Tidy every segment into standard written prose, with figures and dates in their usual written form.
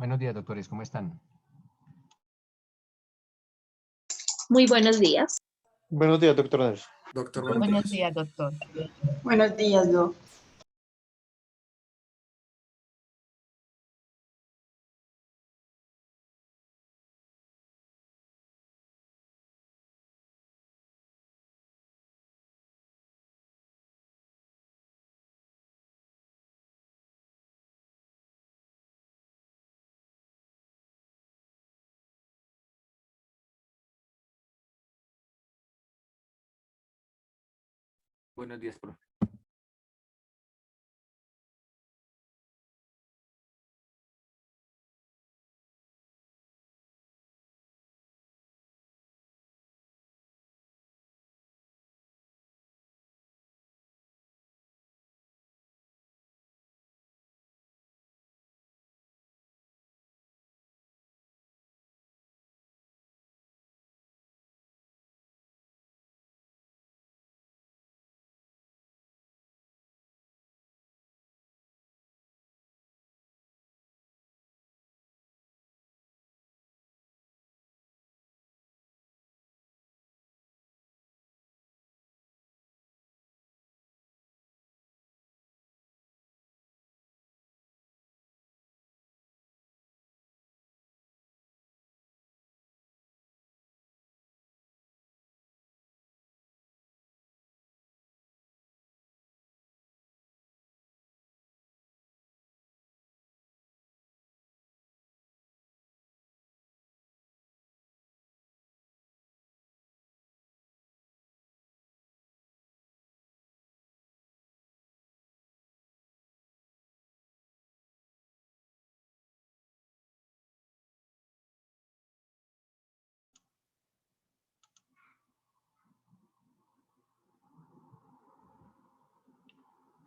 Buenos días, doctores, ¿cómo están? Muy buenos días. Buenos días, doctor Nelson. Doctor, Buenos días, doctor. Buenos días, Doc. Buenos días, profe.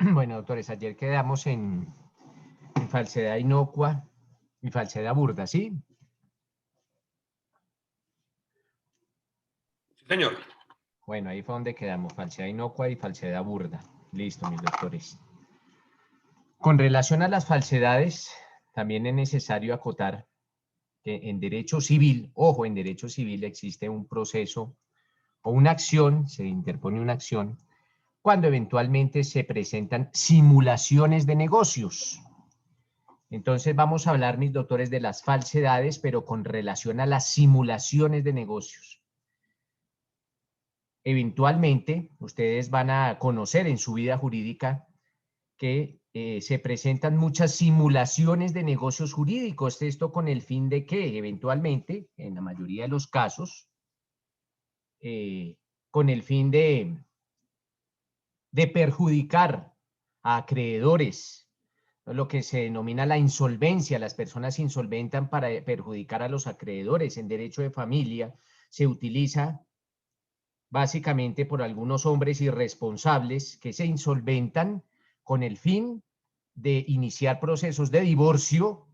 Bueno, doctores, ayer quedamos en falsedad inocua y falsedad burda, ¿sí? Sí, señor. Bueno, ahí fue donde quedamos, falsedad inocua y falsedad burda. Listo, mis doctores. Con relación a las falsedades, también es necesario acotar que en derecho civil, ojo, en derecho civil existe un proceso o una acción, se interpone una acción, cuando eventualmente se presentan simulaciones de negocios. Entonces vamos a hablar, mis doctores, de las falsedades, pero con relación a las simulaciones de negocios. Eventualmente, ustedes van a conocer en su vida jurídica que se presentan muchas simulaciones de negocios jurídicos. Esto con el fin de que, eventualmente, en la mayoría de los casos, con el fin de perjudicar a acreedores, lo que se denomina la insolvencia. Las personas insolventan para perjudicar a los acreedores. En derecho de familia se utiliza básicamente por algunos hombres irresponsables que se insolventan con el fin de iniciar procesos de divorcio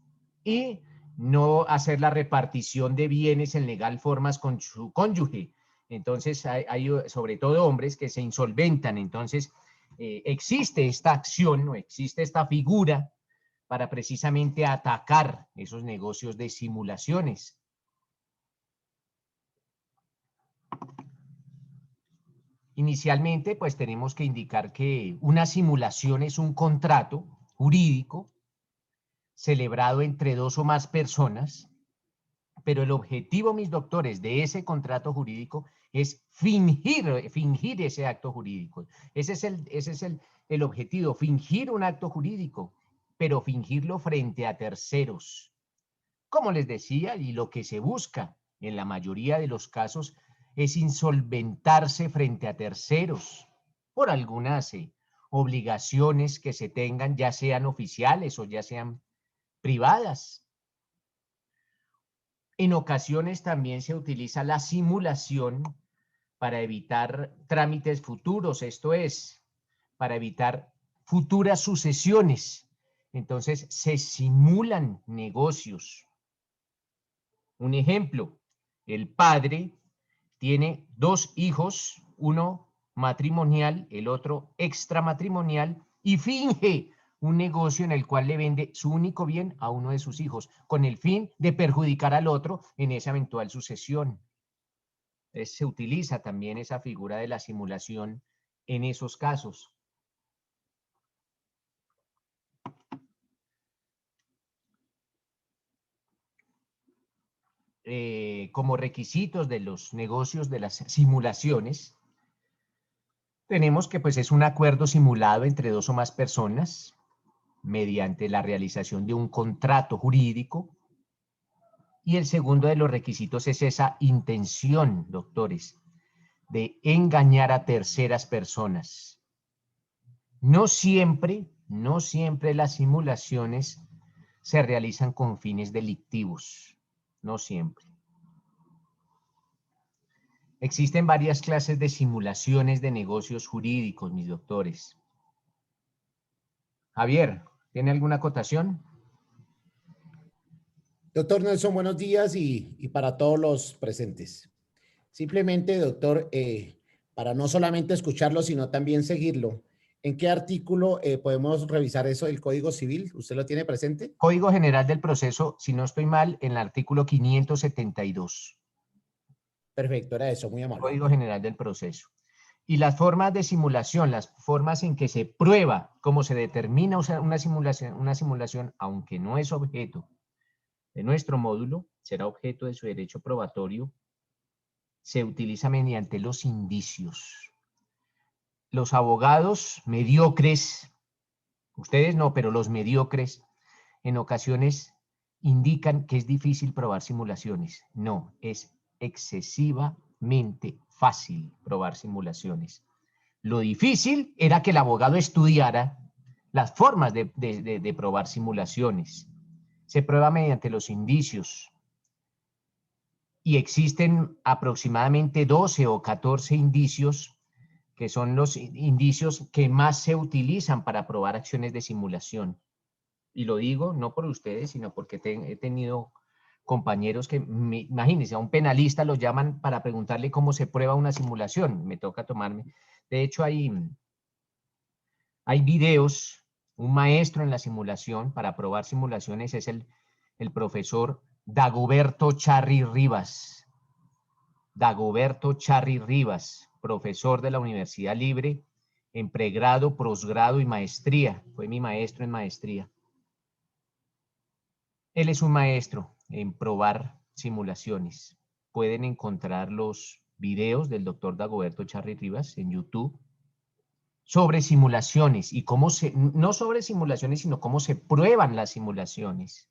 y no hacer la repartición de bienes en legal formas con su cónyuge. Entonces hay sobre todo hombres que se insolventan. Entonces existe esta acción o existe esta figura para precisamente atacar esos negocios de simulaciones. Inicialmente, pues tenemos que indicar que una simulación es un contrato jurídico celebrado entre dos o más personas, pero el objetivo, mis doctores, de ese contrato jurídico es fingir ese acto jurídico. Ese es el objetivo, fingir un acto jurídico, pero fingirlo frente a terceros. Como les decía, y lo que se busca en la mayoría de los casos es insolventarse frente a terceros por algunas obligaciones que se tengan, ya sean oficiales o ya sean privadas. En ocasiones también se utiliza la simulación para evitar trámites futuros, esto es, para evitar futuras sucesiones. Entonces, se simulan negocios. Un ejemplo, el padre tiene dos hijos, uno matrimonial, el otro extramatrimonial, y finge un negocio en el cual le vende su único bien a uno de sus hijos, con el fin de perjudicar al otro en esa eventual sucesión. Entonces, se utiliza también esa figura de la simulación en esos casos. Como requisitos de los negocios de las simulaciones, tenemos que pues es un acuerdo simulado entre dos o más personas mediante la realización de un contrato jurídico. Y el segundo de los requisitos es esa intención, doctores, de engañar a terceras personas. No siempre las simulaciones se realizan con fines delictivos. No siempre. Existen varias clases de simulaciones de negocios jurídicos, mis doctores. Javier, ¿tiene alguna acotación? Doctor Nelson, buenos días y para todos los presentes. Simplemente, doctor, para no solamente escucharlo, sino también seguirlo, ¿en qué artículo podemos revisar eso del Código Civil? ¿Usted lo tiene presente? Código General del Proceso, si no estoy mal, en el artículo 572. Perfecto, era eso, muy amable. Código General del Proceso. Y las formas de simulación, las formas en que se prueba cómo se determina una simulación, aunque no es objeto de nuestro módulo, será objeto de su derecho probatorio, se utiliza mediante los indicios. Los abogados mediocres, ustedes no, pero los mediocres, en ocasiones indican que es difícil probar simulaciones. No, es excesivamente fácil probar simulaciones. Lo difícil era que el abogado estudiara las formas de probar simulaciones. Se prueba mediante los indicios. Y existen aproximadamente 12 o 14 indicios que son los indicios que más se utilizan para probar acciones de simulación. Y lo digo no por ustedes, sino porque he tenido compañeros que, imagínense, a un penalista lo llaman para preguntarle cómo se prueba una simulación. Me toca tomarme. De hecho, hay videos, un maestro en la simulación, para probar simulaciones, es el profesor Dagoberto Charri Rivas. Dagoberto Charri Rivas, profesor de la Universidad Libre en pregrado, posgrado y maestría. Fue mi maestro en maestría. Él es un maestro en probar simulaciones. Pueden encontrar los videos del doctor Dagoberto Charri Rivas en YouTube sobre simulaciones y cómo no sobre simulaciones, sino cómo se prueban las simulaciones.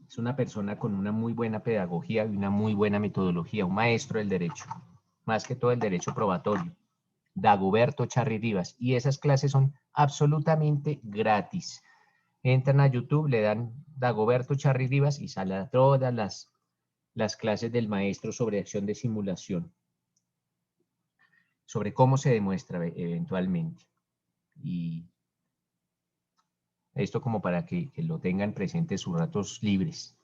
Es una persona con una muy buena pedagogía y una muy buena metodología, un maestro del derecho, más que todo el derecho probatorio. Dagoberto Charri Rivas. Y esas clases son absolutamente gratis. Entran a YouTube, le dan Dagoberto Charri Rivas y salen todas las clases del maestro sobre acción de simulación, sobre cómo se demuestra eventualmente. Y esto como para que lo tengan presente sus ratos libres.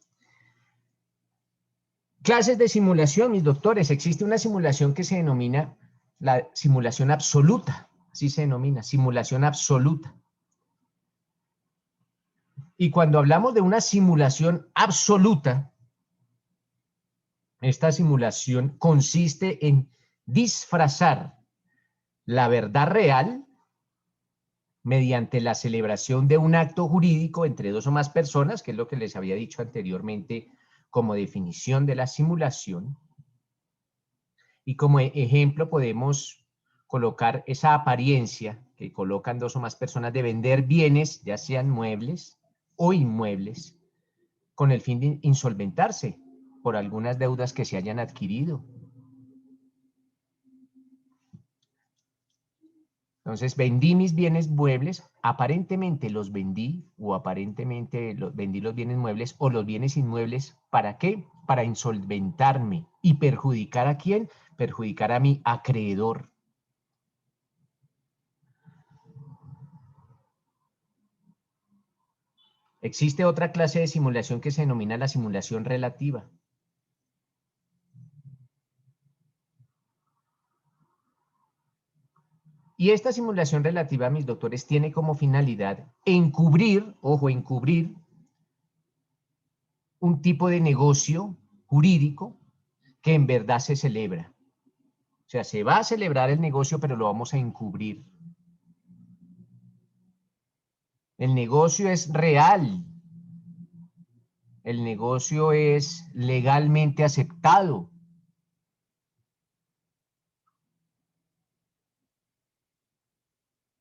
Clases de simulación, mis doctores. Existe una simulación que se denomina la simulación absoluta. Así se denomina, simulación absoluta. Y cuando hablamos de una simulación absoluta, esta simulación consiste en disfrazar la verdad real mediante la celebración de un acto jurídico entre dos o más personas, que es lo que les había dicho anteriormente como definición de la simulación. Y como ejemplo podemos colocar esa apariencia que colocan dos o más personas de vender bienes, ya sean muebles o inmuebles, con el fin de insolventarse por algunas deudas que se hayan adquirido. Entonces, vendí mis bienes muebles, aparentemente los vendí o aparentemente vendí los bienes muebles o los bienes inmuebles, ¿para qué? Para insolventarme. ¿Y perjudicar a quién? Perjudicar a mi acreedor. Existe otra clase de simulación que se denomina la simulación relativa. Y esta simulación relativa, mis doctores, tiene como finalidad encubrir, ojo, encubrir un tipo de negocio jurídico que en verdad se celebra. O sea, se va a celebrar el negocio, pero lo vamos a encubrir. El negocio es real. El negocio es legalmente aceptado.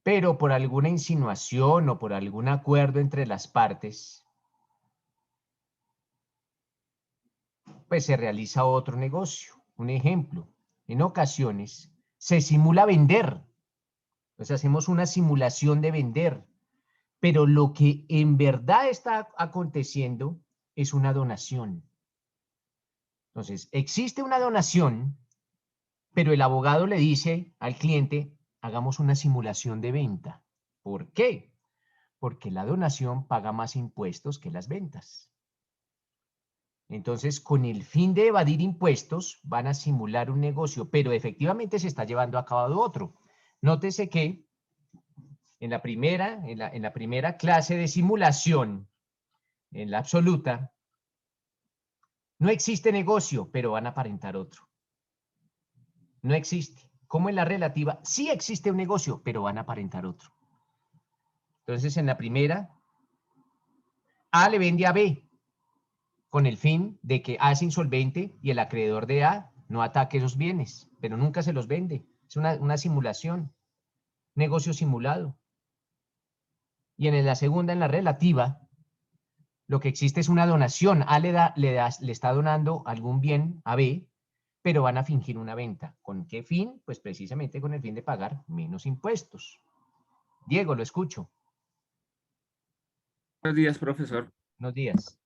Pero por alguna insinuación o por algún acuerdo entre las partes, pues se realiza otro negocio. Un ejemplo, en ocasiones se simula vender. Entonces hacemos una simulación de vender, pero lo que en verdad está aconteciendo es una donación. Entonces, existe una donación, pero el abogado le dice al cliente, hagamos una simulación de venta. ¿Por qué? Porque la donación paga más impuestos que las ventas. Entonces, con el fin de evadir impuestos, van a simular un negocio, pero efectivamente se está llevando a cabo otro. Nótese que en la primera clase de simulación, en la absoluta, no existe negocio, pero van a aparentar otro. No existe. Como en la relativa, sí existe un negocio, pero van a aparentar otro. Entonces, en la primera, A le vende a B, con el fin de que A es insolvente y el acreedor de A no ataque esos bienes, pero nunca se los vende. Es una simulación, negocio simulado. Y en la segunda, en la relativa, lo que existe es una donación. A le está donando algún bien a B, pero van a fingir una venta. ¿Con qué fin? Pues precisamente con el fin de pagar menos impuestos. Diego, lo escucho. Buenos días, profesor. Buenos días.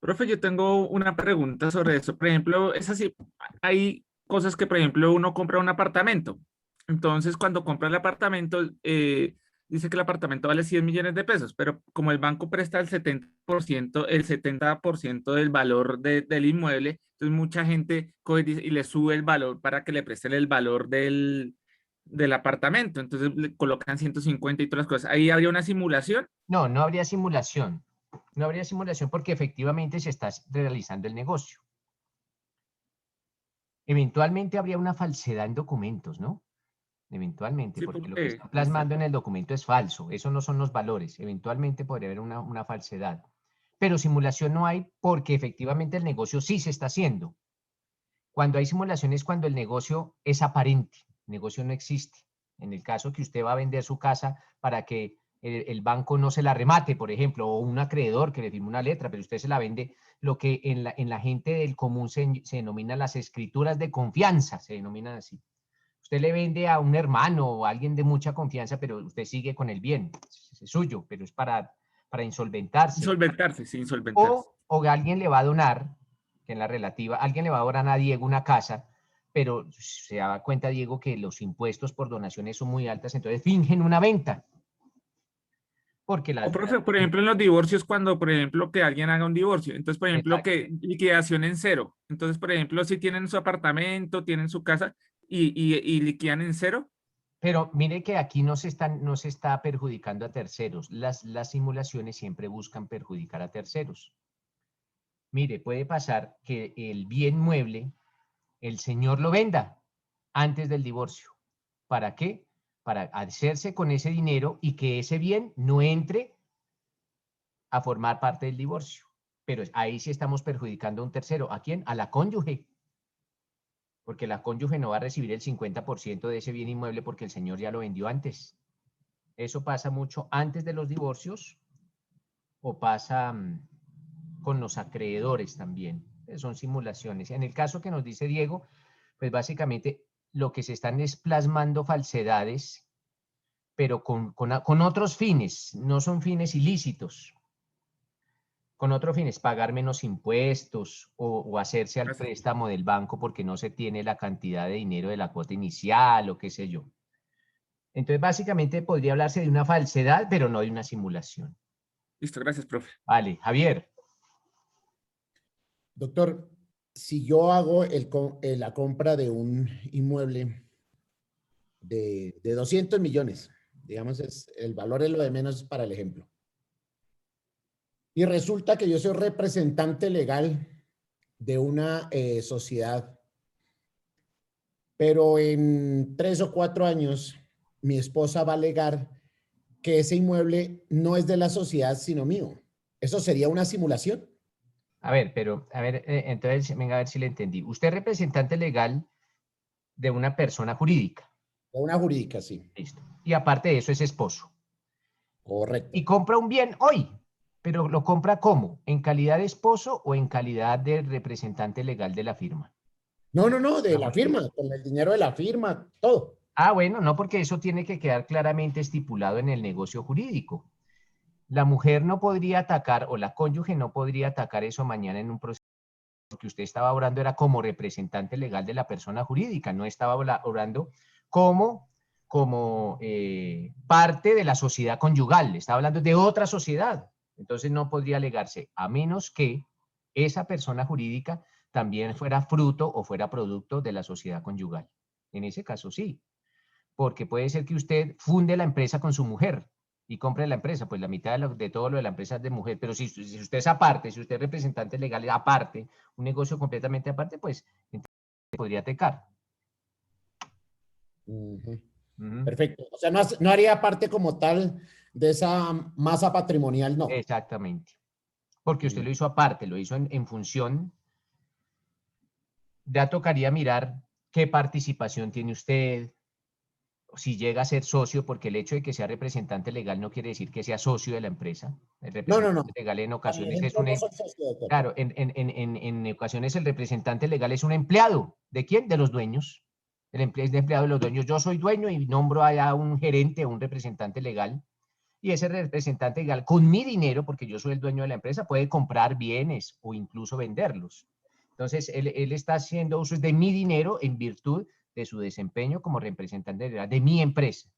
Profe, yo tengo una pregunta sobre eso. Por ejemplo, es así, hay cosas que, por ejemplo, uno compra un apartamento. Entonces, cuando compra el apartamento, dice que el apartamento vale 100 millones de pesos, pero como el banco presta el 70% del valor del inmueble, entonces mucha gente coge y le sube el valor para que le presten el valor del apartamento. Entonces, le colocan 150 y todas las cosas. Ahí habría una simulación. No, no habría simulación. No habría simulación porque efectivamente se está realizando el negocio. Eventualmente habría una falsedad en documentos, ¿no? Eventualmente, Sí, porque lo que porque, está plasmando en el documento es falso. Eso no son los valores. Eventualmente podría haber una falsedad. Pero simulación no hay porque efectivamente el negocio sí se está haciendo. Cuando hay simulación es cuando el negocio es aparente. El negocio no existe. En el caso que usted va a vender su casa para que el banco no se la remate, por ejemplo, o un acreedor que le firme una letra, pero usted se la vende, lo que en la gente del común se denomina las escrituras de confianza, se denominan así. Usted le vende a un hermano o a alguien de mucha confianza, pero usted sigue con el bien, es suyo, pero es para insolventarse. insolventarse, sí, insolventarse. O alguien le va a donar, que en la relativa, alguien le va a donar a Diego una casa, pero se da cuenta Diego que los impuestos por donaciones son muy altas, entonces fingen una venta. Porque O, profe, por ejemplo, en los divorcios, cuando, por ejemplo, que alguien haga un divorcio, entonces, por ejemplo, Exacto. que liquidación en cero. Entonces, por ejemplo, si tienen su apartamento, tienen su casa y liquidan en cero. Pero mire que aquí no se está perjudicando a terceros. Las simulaciones siempre buscan perjudicar a terceros. Mire, puede pasar que el bien mueble, el señor lo venda antes del divorcio. ¿Para qué? Para hacerse con ese dinero y que ese bien no entre a formar parte del divorcio. Pero ahí sí estamos perjudicando a un tercero. ¿A quién? A la cónyuge. Porque la cónyuge no va a recibir el 50% de ese bien inmueble porque el señor ya lo vendió antes. Eso pasa mucho antes de los divorcios o pasa con los acreedores también. Son simulaciones. En el caso que nos dice Diego, pues básicamente lo que se están es plasmando falsedades, pero con otros fines, no son fines ilícitos. Con otros fines, pagar menos impuestos o hacerse al préstamo del banco porque no se tiene la cantidad de dinero de la cuota inicial o qué sé yo. Entonces, básicamente podría hablarse de una falsedad, pero no de una simulación. Listo, gracias, profe. Vale, Javier. Doctor, si yo hago la compra de un inmueble de 200 millones. Digamos, el valor es lo de menos para el ejemplo. Y resulta que yo soy representante legal de una sociedad, pero en 3 o 4 años mi esposa va a alegar que ese inmueble no es de la sociedad, sino mío. ¿Eso sería una simulación? A ver, entonces, venga a ver si le entendí. Usted es representante legal de una persona jurídica. De una jurídica, sí. Listo. Y aparte de eso es esposo. Correcto. Y compra un bien hoy, pero ¿lo compra cómo? ¿En calidad de esposo o en calidad de representante legal de la firma? No, de la Jurídica. firma, con el dinero de la firma, todo. Ah, bueno, no, porque eso tiene que quedar claramente estipulado en el negocio jurídico. La mujer no podría atacar, o la cónyuge no podría atacar eso mañana en un proceso, porque usted estaba obrando era como representante legal de la persona jurídica, no estaba obrando como parte de la sociedad conyugal, estaba hablando de otra sociedad. Entonces no podría alegarse, a menos que esa persona jurídica también fuera fruto o fuera producto de la sociedad conyugal. En ese caso sí, porque puede ser que usted funde la empresa con su mujer y compre la empresa, pues la mitad de todo lo de la empresa es de mujer, pero si usted es aparte, si usted es representante legal aparte, un negocio completamente aparte, pues entonces podría tecar. Ujú. Ujú. Perfecto. O sea, no haría parte como tal de esa masa patrimonial, no. Exactamente. Porque usted Mm. lo hizo aparte, lo hizo en función, ya tocaría mirar qué participación tiene usted, si llega a ser socio, porque el hecho de que sea representante legal no quiere decir que sea socio de la empresa. El No. representante legal en A mi ocasiones es ejemplo un, no soy socio, doctor. claro, en ocasiones el representante legal es un empleado. ¿De quién? De los dueños. Es de empleado de los dueños. Yo soy dueño y nombro allá un gerente o un representante legal. Y ese representante legal, con mi dinero, porque yo soy el dueño de la empresa, puede comprar bienes o incluso venderlos. Entonces, él está haciendo uso de mi dinero en virtud de su desempeño como representante legal de mi empresa.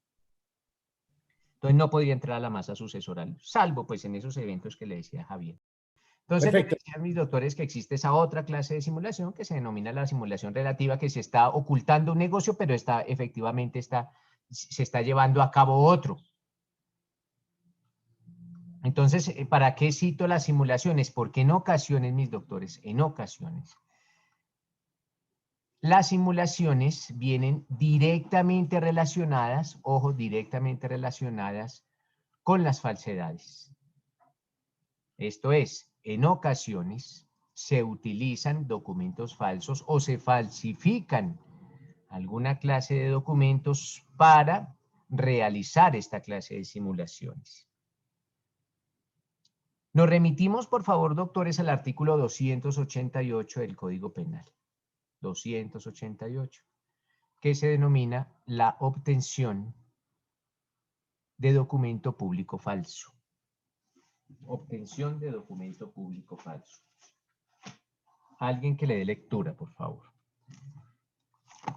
Entonces, no podría entrar a la masa sucesoral, salvo pues en esos eventos que le decía Javier. Entonces, les Perfecto. decía a mis doctores que existe esa otra clase de simulación que se denomina la simulación relativa, que se está ocultando un negocio, pero efectivamente se está llevando a cabo otro. Entonces, ¿para qué cito las simulaciones? Porque en ocasiones, mis doctores, en ocasiones, las simulaciones vienen directamente relacionadas, ojo, directamente relacionadas con las falsedades. Esto es, en ocasiones se utilizan documentos falsos o se falsifican alguna clase de documentos para realizar esta clase de simulaciones. Nos remitimos, por favor, doctores, al artículo 288 del Código Penal. 288, que se denomina la obtención de documento público falso. Obtención de documento público falso. Alguien que le dé lectura, por favor.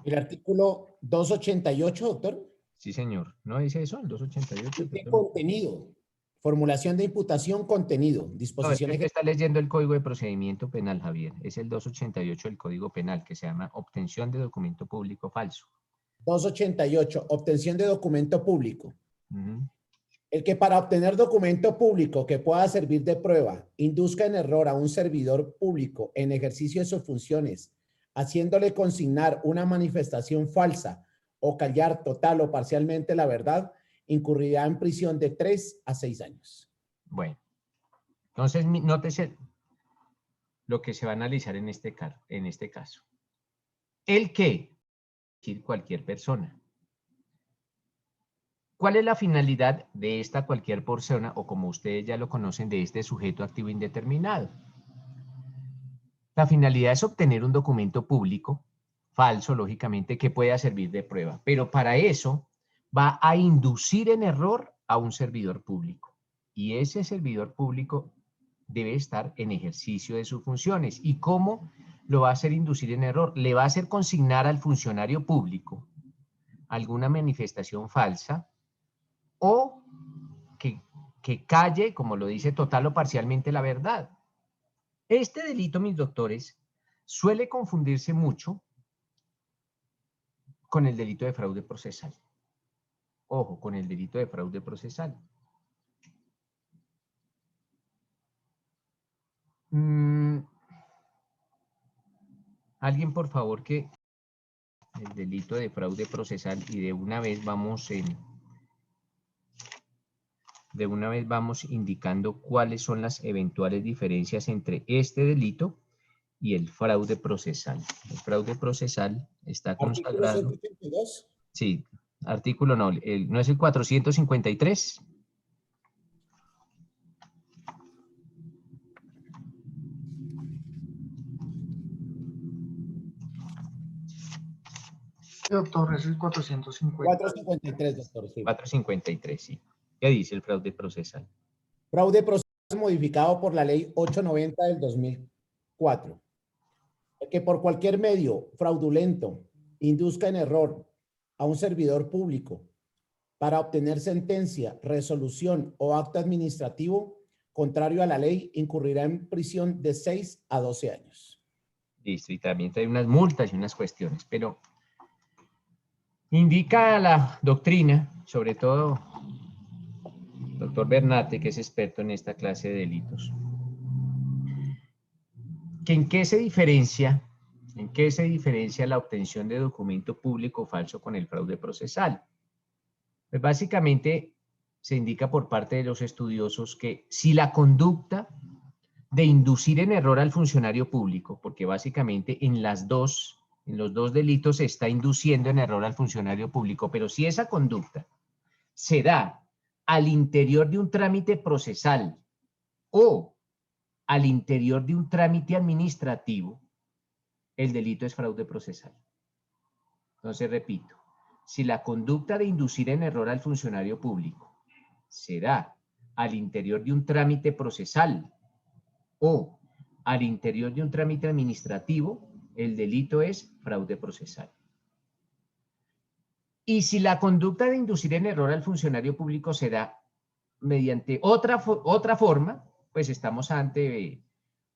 El artículo 288, doctor. Sí, señor. ¿No dice eso? El 288. Dice contenido. Formulación de imputación, contenido. No, es que Disposiciones. usted está leyendo el Código de Procedimiento Penal, Javier. Es el 288 del Código Penal, que se llama obtención de documento público falso. 288. Obtención de documento público. Uh-huh. El que para obtener documento público que pueda servir de prueba, induzca en error a un servidor público en ejercicio de sus funciones, haciéndole consignar una manifestación falsa o callar total o parcialmente la verdad, incurrirá en prisión de 3 a 6 años. Bueno, entonces nótese lo que se va a analizar en este caso. El que, decir cualquier persona. ¿Cuál es la finalidad de esta cualquier persona, o como ustedes ya lo conocen, de este sujeto activo indeterminado? La finalidad es obtener un documento público, falso, lógicamente, que pueda servir de prueba, pero para eso va a inducir en error a un servidor público. Y ese servidor público debe estar en ejercicio de sus funciones. ¿Y cómo lo va a hacer inducir en error? Le va a hacer consignar al funcionario público alguna manifestación falsa, o que calle, como lo dice, total o parcialmente la verdad. Este delito, mis doctores, suele confundirse mucho con el delito de fraude procesal. Ojo, con el delito de fraude procesal. Alguien, por favor, que el delito de fraude procesal y de una vez vamos indicando cuáles son las eventuales diferencias entre este delito y el fraude procesal. El fraude procesal está Artículo consagrado. 182. Sí, artículo no, ¿no es el 453? Doctor, es el 450. 453, doctor. Sí. 453, sí. ¿Qué dice el fraude procesal? Fraude procesal modificado por la ley 890 del 2004. Que por cualquier medio fraudulento induzca en error a un servidor público para obtener sentencia, resolución o acto administrativo contrario a la ley, incurrirá en prisión de 6 a 12 años. Listo, y también trae unas multas y unas cuestiones, pero indica la doctrina, sobre todo doctor Bernate, que es experto en esta clase de delitos, que en qué se diferencia la obtención de documento público falso con el fraude procesal. Pues básicamente se indica por parte de los estudiosos que si la conducta de inducir en error al funcionario público, porque básicamente en los dos delitos se está induciendo en error al funcionario público, pero si esa conducta se da al interior de un trámite procesal o al interior de un trámite administrativo, el delito es fraude procesal. Entonces, repito, si la conducta de inducir en error al funcionario público se da al interior de un trámite procesal o al interior de un trámite administrativo, el delito es fraude procesal. Y si la conducta de inducir en error al funcionario público se da mediante otra forma, pues estamos ante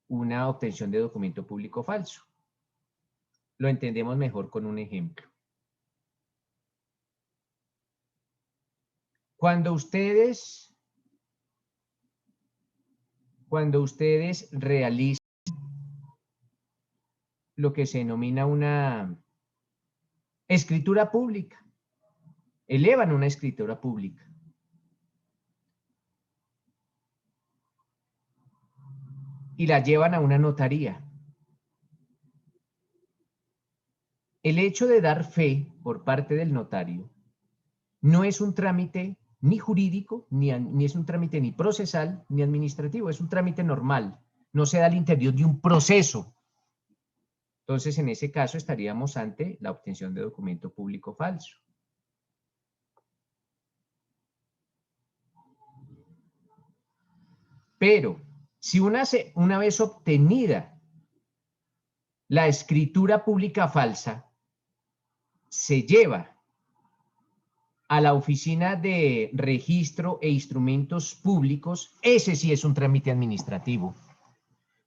una obtención de documento público falso. Lo entendemos mejor con un ejemplo. Cuando ustedes realizan lo que se denomina una escritura pública, elevan una escritura pública, y la llevan a una notaría. El hecho de dar fe por parte del notario no es un trámite ni jurídico, ni es un trámite ni procesal, ni administrativo, es un trámite normal. No se da al interior de un proceso. Entonces, en ese caso, estaríamos ante la obtención de documento público falso. Pero, si una vez obtenida la escritura pública falsa, se lleva a la Oficina de Registro e Instrumentos Públicos, ese sí es un trámite administrativo,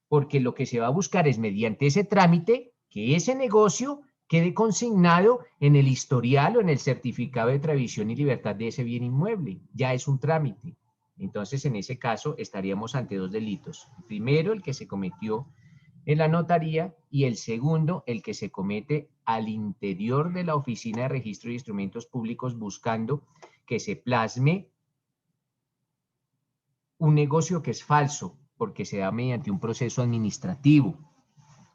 porque lo que se va a buscar es mediante ese trámite que ese negocio quede consignado en el historial o en el certificado de tradición y libertad de ese bien inmueble. Ya es un trámite. Entonces, en ese caso, estaríamos ante dos delitos. El primero, el que se cometió en la notaría, y el segundo, el que se comete al interior de la Oficina de Registro de Instrumentos Públicos buscando que se plasme un negocio que es falso, porque se da mediante un proceso administrativo.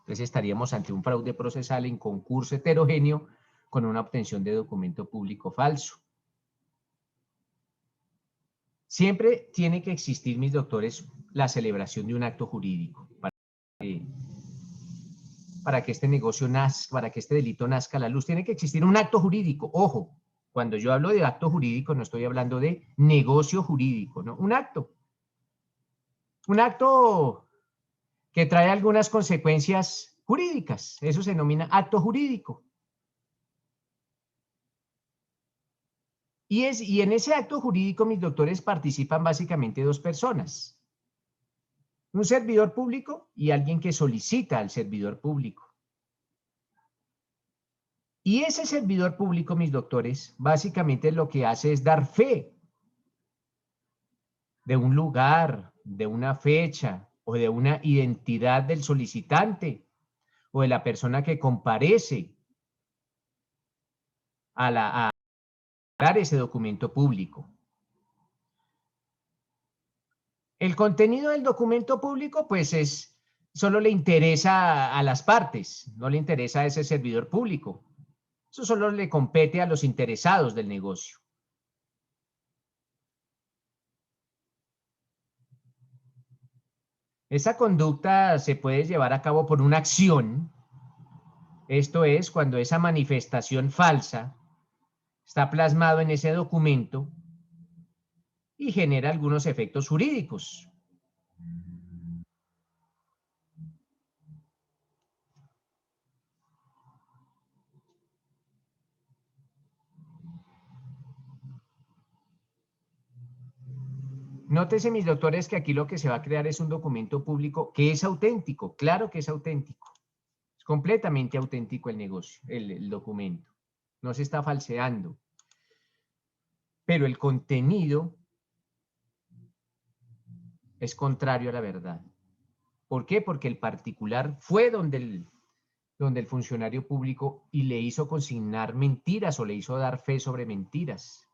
Entonces estaríamos ante un fraude procesal en concurso heterogéneo con una obtención de documento público falso. Siempre tiene que existir, mis doctores, la celebración de un acto jurídico para que este negocio nazca, para que este delito nazca a la luz. Tiene que existir un acto jurídico. Ojo, cuando yo hablo de acto jurídico no estoy hablando de negocio jurídico, ¿no? Un acto. Un acto que trae algunas consecuencias jurídicas. Eso se denomina acto jurídico. Y en ese acto jurídico, mis doctores, participan básicamente dos personas. Un servidor público y alguien que solicita al servidor público. Y ese servidor público, mis doctores, básicamente lo que hace es dar fe de un lugar, de una fecha o de una identidad del solicitante o de la persona que comparece a dar ese documento público. El contenido del documento público, pues solo le interesa a las partes, no le interesa a ese servidor público. Eso solo le compete a los interesados del negocio. Esa conducta se puede llevar a cabo por una acción. Esto es cuando esa manifestación falsa está plasmado en ese documento y genera algunos efectos jurídicos. Nótese, mis doctores, que aquí lo que se va a crear es un documento público que es auténtico. Claro que es auténtico. Es completamente auténtico el negocio, el documento. No se está falseando. Pero el contenido es contrario a la verdad. ¿Por qué? Porque el particular fue donde el funcionario público y le hizo consignar mentiras o le hizo dar fe sobre mentiras.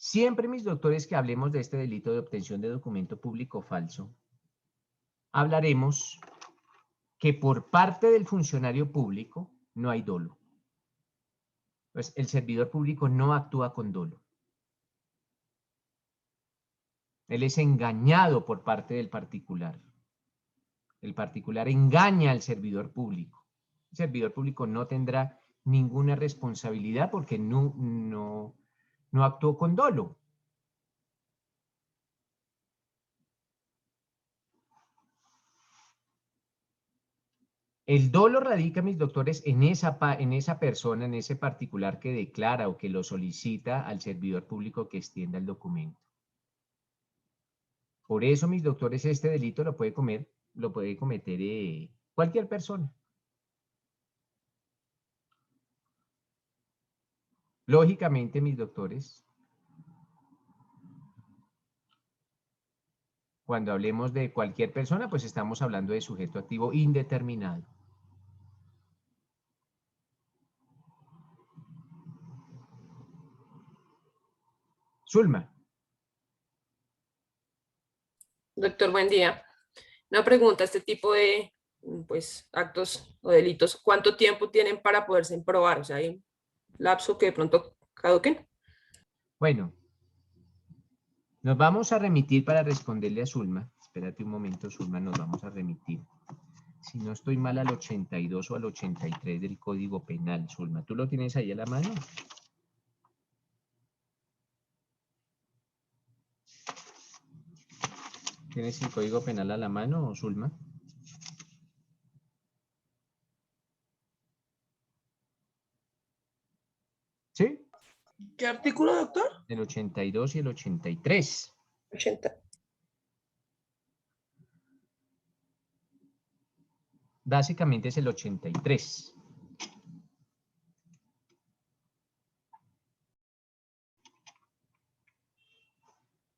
Siempre, mis doctores, que hablemos de este delito de obtención de documento público falso, hablaremos que por parte del funcionario público no hay dolo. Pues el servidor público no actúa con dolo. Él es engañado por parte del particular. El particular engaña al servidor público. El servidor público no tendrá ninguna responsabilidad porque no actuó con dolo. El dolo radica, mis doctores, en esa persona, en ese particular que declara o que lo solicita al servidor público que extienda el documento. Por eso, mis doctores, este delito lo puede cometer cualquier persona. Lógicamente, mis doctores, cuando hablemos de cualquier persona, pues estamos hablando de sujeto activo indeterminado. Zulma. Doctor, buen día. Una pregunta, este tipo de pues, actos o delitos, ¿cuánto tiempo tienen para poderse probar? O sea, ¿hay un lapso que de pronto caduquen? Bueno, nos vamos a remitir para responderle a Zulma. Espérate un momento, Zulma, nos vamos a remitir. Si no estoy mal, al 82 o al 83 del Código Penal, Zulma. ¿Tú lo tienes ahí a la mano? ¿Tienes el Código Penal a la mano, Zulma? ¿Sí? ¿Qué artículo, doctor? El 82 y el 83. 80. Básicamente es el 83.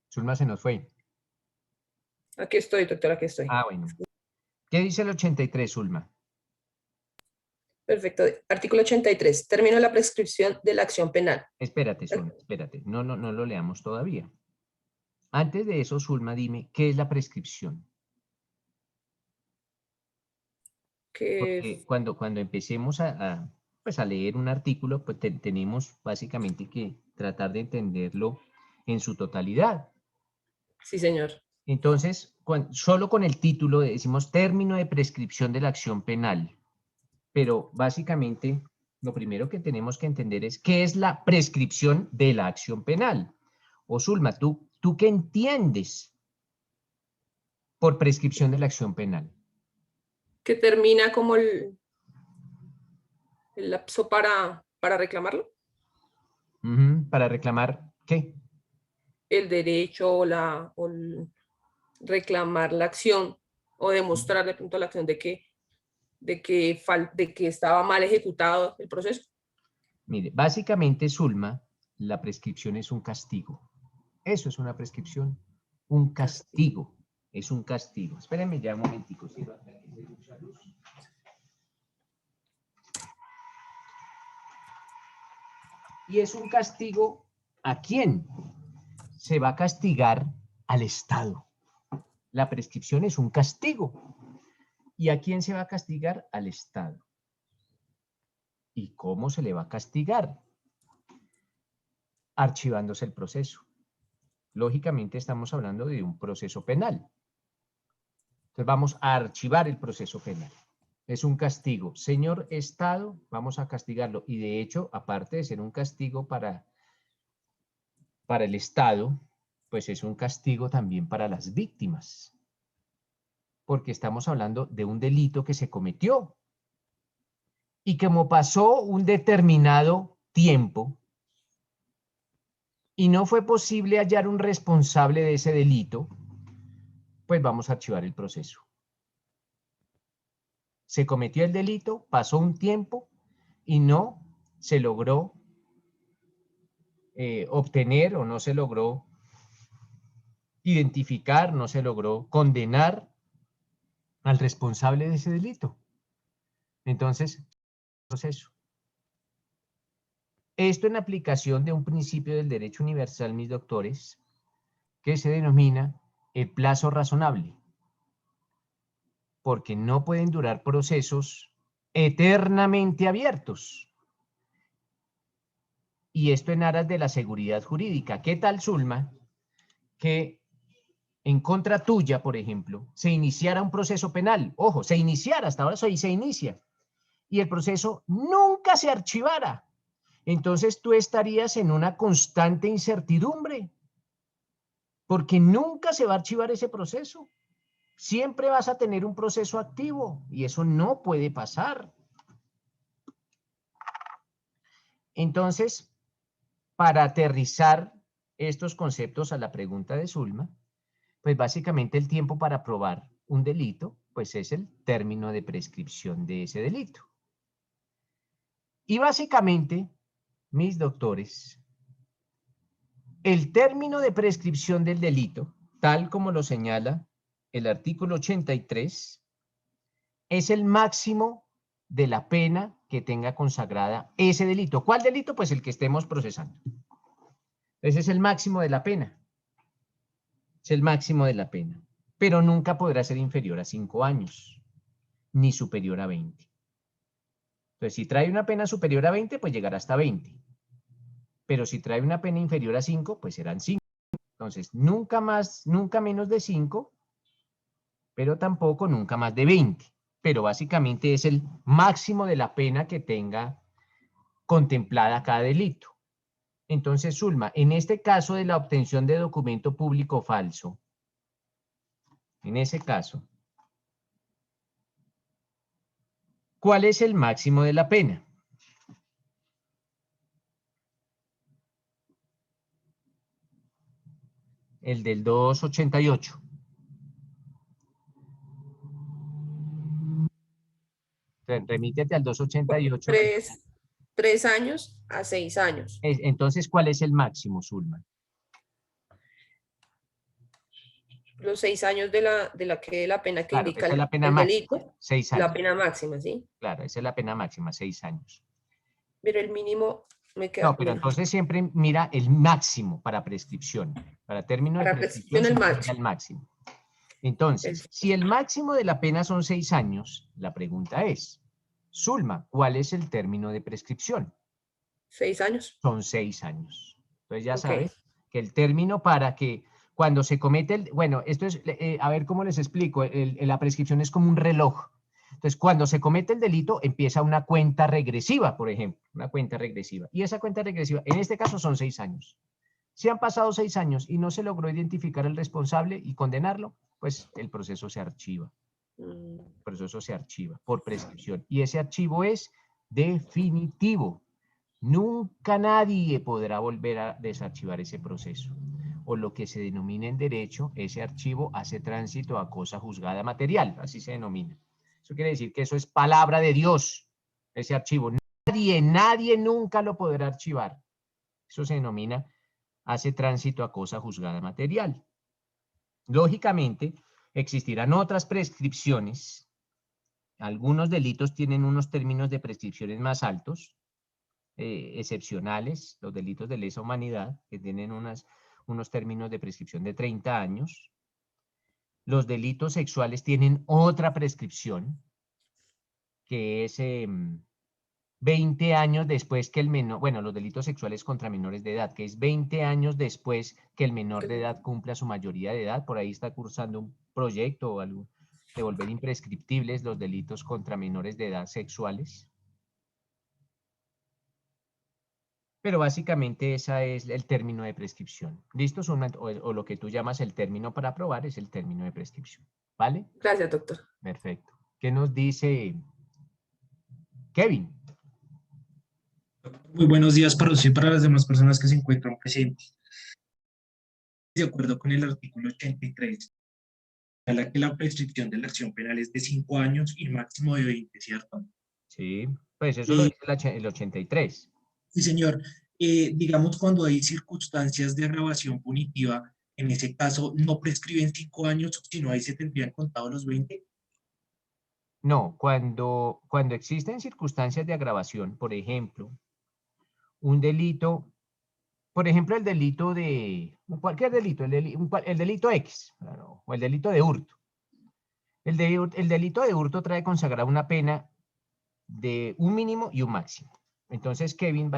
Zulma se nos fue. Aquí estoy, doctor, aquí estoy. Ah, bueno. ¿Qué dice el 83, Zulma? Perfecto. Artículo 83. Término de la prescripción de la acción penal. Espérate, Zulma, espérate. No lo leamos todavía. Antes de eso, Zulma, dime, ¿qué es la prescripción? Porque cuando empecemos pues a leer un artículo, pues tenemos básicamente que tratar de entenderlo en su totalidad. Sí, señor. Entonces, solo con el título decimos término de prescripción de la acción penal. Pero básicamente lo primero que tenemos que entender es qué es la prescripción de la acción penal. O Zulma, ¿tú qué entiendes por prescripción de la acción penal? Que termina como el lapso para reclamarlo. Para reclamar, ¿qué? El derecho reclamar la acción o demostrar de pronto la acción de que de que estaba mal ejecutado el proceso? Mire, básicamente, Zulma, la prescripción es un castigo. Eso es una prescripción, un castigo. Es un castigo. Espérenme ya un momentico. ¿Sí? Y es un castigo, ¿a quién? Se va a castigar al Estado. La prescripción es un castigo. ¿Y a quién se va a castigar? Al Estado. ¿Y cómo se le va a castigar? Archivándose el proceso. Lógicamente estamos hablando de un proceso penal. Entonces vamos a archivar el proceso penal. Es un castigo. Señor Estado, vamos a castigarlo. Y de hecho, aparte de ser un castigo para el Estado, pues es un castigo también para las víctimas. Porque estamos hablando de un delito que se cometió. Y como pasó un determinado tiempo y no fue posible hallar un responsable de ese delito, pues vamos a archivar el proceso. Se cometió el delito, pasó un tiempo y no se logró obtener o no se logró identificar, no se logró condenar al responsable de ese delito. Entonces, proceso. Esto en aplicación de un principio del derecho universal, mis doctores, que se denomina el plazo razonable. Porque no pueden durar procesos eternamente abiertos. Y esto en aras de la seguridad jurídica. ¿Qué tal, Zulma, que en contra tuya, por ejemplo, se iniciara un proceso penal? Ojo, se iniciara, hasta ahora se inicia. Y el proceso nunca se archivara. Entonces tú estarías en una constante incertidumbre. Porque nunca se va a archivar ese proceso. Siempre vas a tener un proceso activo y eso no puede pasar. Entonces, para aterrizar estos conceptos a la pregunta de Zulma, pues básicamente el tiempo para probar un delito, pues es el término de prescripción de ese delito. Y básicamente, mis doctores, el término de prescripción del delito, tal como lo señala el artículo 83, es el máximo de la pena que tenga consagrada ese delito. ¿Cuál delito? Pues el que estemos procesando. Ese es el máximo de la pena. Es el máximo de la pena. Pero nunca podrá ser inferior a 5 años, ni superior a 20. Entonces, si trae una pena superior a 20, pues llegará hasta 20. Pero si trae una pena inferior a 5, pues serán 5. Entonces, nunca más, nunca menos de 5, pero tampoco nunca más de 20. Pero básicamente es el máximo de la pena que tenga contemplada cada delito. Entonces, Zulma, en este caso de la obtención de documento público falso, en ese caso, ¿cuál es el máximo de la pena? El del 288. Remítete al 288. 3 años a 6 años. Entonces, ¿cuál es el máximo, Zulma? Los 6 años de la pena que Claro, indica esa es la pena el máxima, delito. 6 años. La pena máxima, ¿sí? Claro, esa es la pena máxima, 6 años. Pero el mínimo me queda. No, pero entonces siempre mira el máximo para prescripción. Para término de Para prescripción prescripción, el siempre mira el máximo. Entonces, El- si el máximo de la pena son 6 años, la pregunta es, Zulma, ¿cuál es el término de prescripción? 6 años. Son 6 años. Entonces ya Ok. sabes que el término para que cuando se comete el... Bueno, esto es, a ver cómo les explico, la prescripción es como un reloj. Entonces, cuando se comete el delito, empieza una cuenta regresiva, por ejemplo, una cuenta regresiva. Y esa cuenta regresiva, en este caso, son 6 años. Si han pasado 6 años y no se logró identificar al responsable y condenarlo, pues el proceso se archiva. El proceso se archiva por prescripción. Y ese archivo es definitivo. Nunca nadie podrá volver a desarchivar ese proceso. O lo que se denomina en derecho, ese archivo hace tránsito a cosa juzgada material, así se denomina. Eso quiere decir que eso es palabra de Dios, ese archivo. Nadie nunca lo podrá archivar. Eso se denomina hace tránsito a cosa juzgada material. Lógicamente, existirán otras prescripciones. Algunos delitos tienen unos términos de prescripciones más altos, excepcionales, los delitos de lesa humanidad, que tienen unos términos de prescripción de 30 años. Los delitos sexuales tienen otra prescripción, que es 20 años después que el menor, bueno, los delitos sexuales contra menores de edad, que es 20 años después que el menor de edad cumpla su mayoría de edad. Por ahí está cursando un proyecto o algo de volver imprescriptibles los delitos contra menores de edad sexuales. Pero básicamente ese es el término de prescripción. ¿Listo? O lo que tú llamas el término para aprobar es el término de prescripción. ¿Vale? Gracias, doctor. Perfecto. ¿Qué nos dice Kevin? Muy buenos días para usted y para las demás personas que se encuentran presentes. De acuerdo con el artículo 83, señala que la prescripción de la acción penal es de 5 años y máximo de 20, ¿cierto? Sí, pues eso lo dice el 83. Sí, señor. Digamos, cuando hay circunstancias de agravación punitiva, en ese caso no prescriben 5 años, sino ahí se tendrían contado los 20. No, cuando existen circunstancias de agravación, por ejemplo, un delito, por ejemplo, el delito de, cualquier delito, el delito X, claro, o el delito de hurto. El delito de hurto trae consagrada una pena de un mínimo y un máximo. Entonces Kevin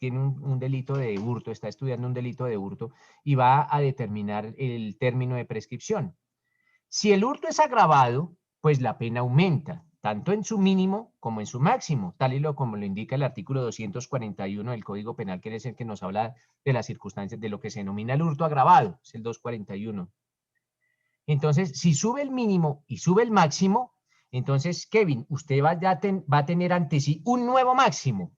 tiene un delito de hurto, está estudiando un delito de hurto y va a determinar el término de prescripción. Si el hurto es agravado, pues la pena aumenta, tanto en su mínimo como en su máximo, tal y como lo indica el artículo 241 del Código Penal, que es el que nos habla de las circunstancias de lo que se denomina el hurto agravado, es el 241. Entonces, si sube el mínimo y sube el máximo, entonces, Kevin, usted va a tener ante sí un nuevo máximo.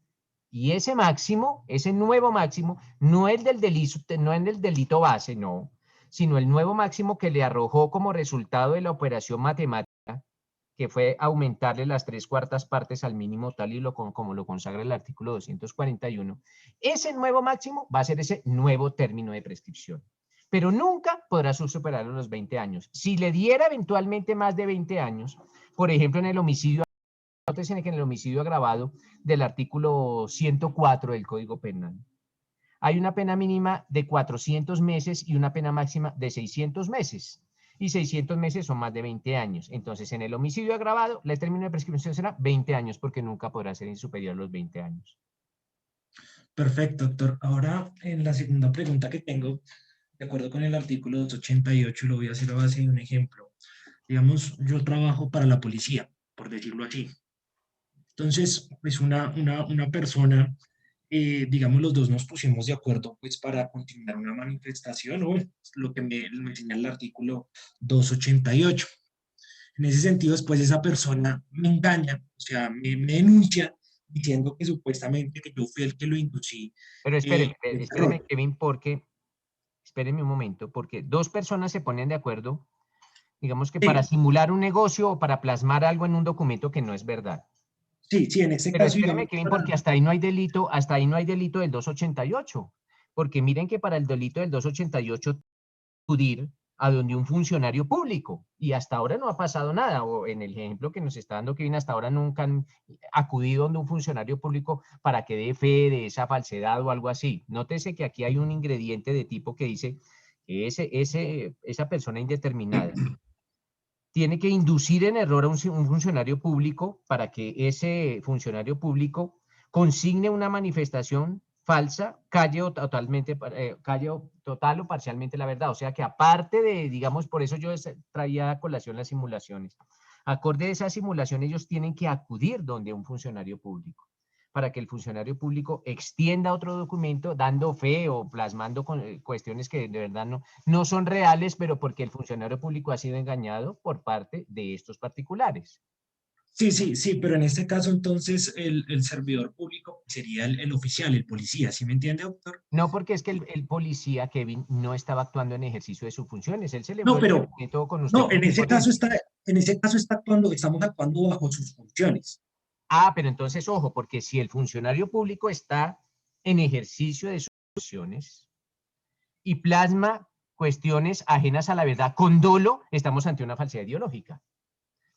Y ese máximo, ese nuevo máximo, no es del delito base, no, sino el nuevo máximo que le arrojó como resultado de la operación matemática, que fue aumentarle las 3/4 partes al mínimo tal y como lo consagra el artículo 241. Ese nuevo máximo va a ser ese nuevo término de prescripción. Pero nunca podrá superar los 20 años. Si le diera eventualmente más de 20 años, por ejemplo, en el homicidio, nótese que en el homicidio agravado del artículo 104 del Código Penal, hay una pena mínima de 400 meses y una pena máxima de 600 meses. Y 600 meses son más de 20 años. Entonces, en el homicidio agravado, el término de prescripción será 20 años, porque nunca podrá ser superior a los 20 años. Perfecto, doctor. Ahora, en la segunda pregunta que tengo, de acuerdo con el artículo 288, lo voy a hacer a base de un ejemplo. Digamos, yo trabajo para la policía, por decirlo así. Entonces, pues una persona, digamos, los dos nos pusimos de acuerdo pues para continuar una manifestación o lo que me señala el artículo 288. En ese sentido, después esa persona me engaña, o sea, me denuncia diciendo que supuestamente que yo fui el que lo inducí. Pero espéreme, Kevin, espérenme un momento, porque dos personas se ponen de acuerdo, digamos que para simular un negocio o para plasmar algo en un documento que no es verdad. Sí, en ese Pero caso, espéreme, digamos, Kevin, porque hasta ahí no hay delito del 288, porque miren que para el delito del 288 acudir a donde un funcionario público, y hasta ahora no ha pasado nada, o en el ejemplo que nos está dando Kevin, hasta ahora nunca han acudido donde un funcionario público para que dé fe de esa falsedad o algo así. Nótese que aquí hay un ingrediente de tipo que dice que esa persona indeterminada tiene que inducir en error a un funcionario público para que ese funcionario público consigne una manifestación falsa, calle total o parcialmente la verdad. O sea que aparte de, digamos, por eso yo traía a colación las simulaciones. Acorde a esa simulación, ellos tienen que acudir donde un funcionario público, para que el funcionario público extienda otro documento dando fe o plasmando cuestiones que de verdad no son reales, pero porque el funcionario público ha sido engañado por parte de estos particulares. Sí, pero en este caso entonces el servidor público sería el oficial, el policía, ¿sí me entiende, doctor? No, porque es que el policía, Kevin, no estaba actuando en ejercicio de sus funciones. Él celebró No, el pero documento con usted. no, en ese caso está, en ese caso estamos actuando bajo sus funciones. Ah, pero entonces, ojo, porque si el funcionario público está en ejercicio de sus funciones y plasma cuestiones ajenas a la verdad con dolo, estamos ante una falsedad ideológica.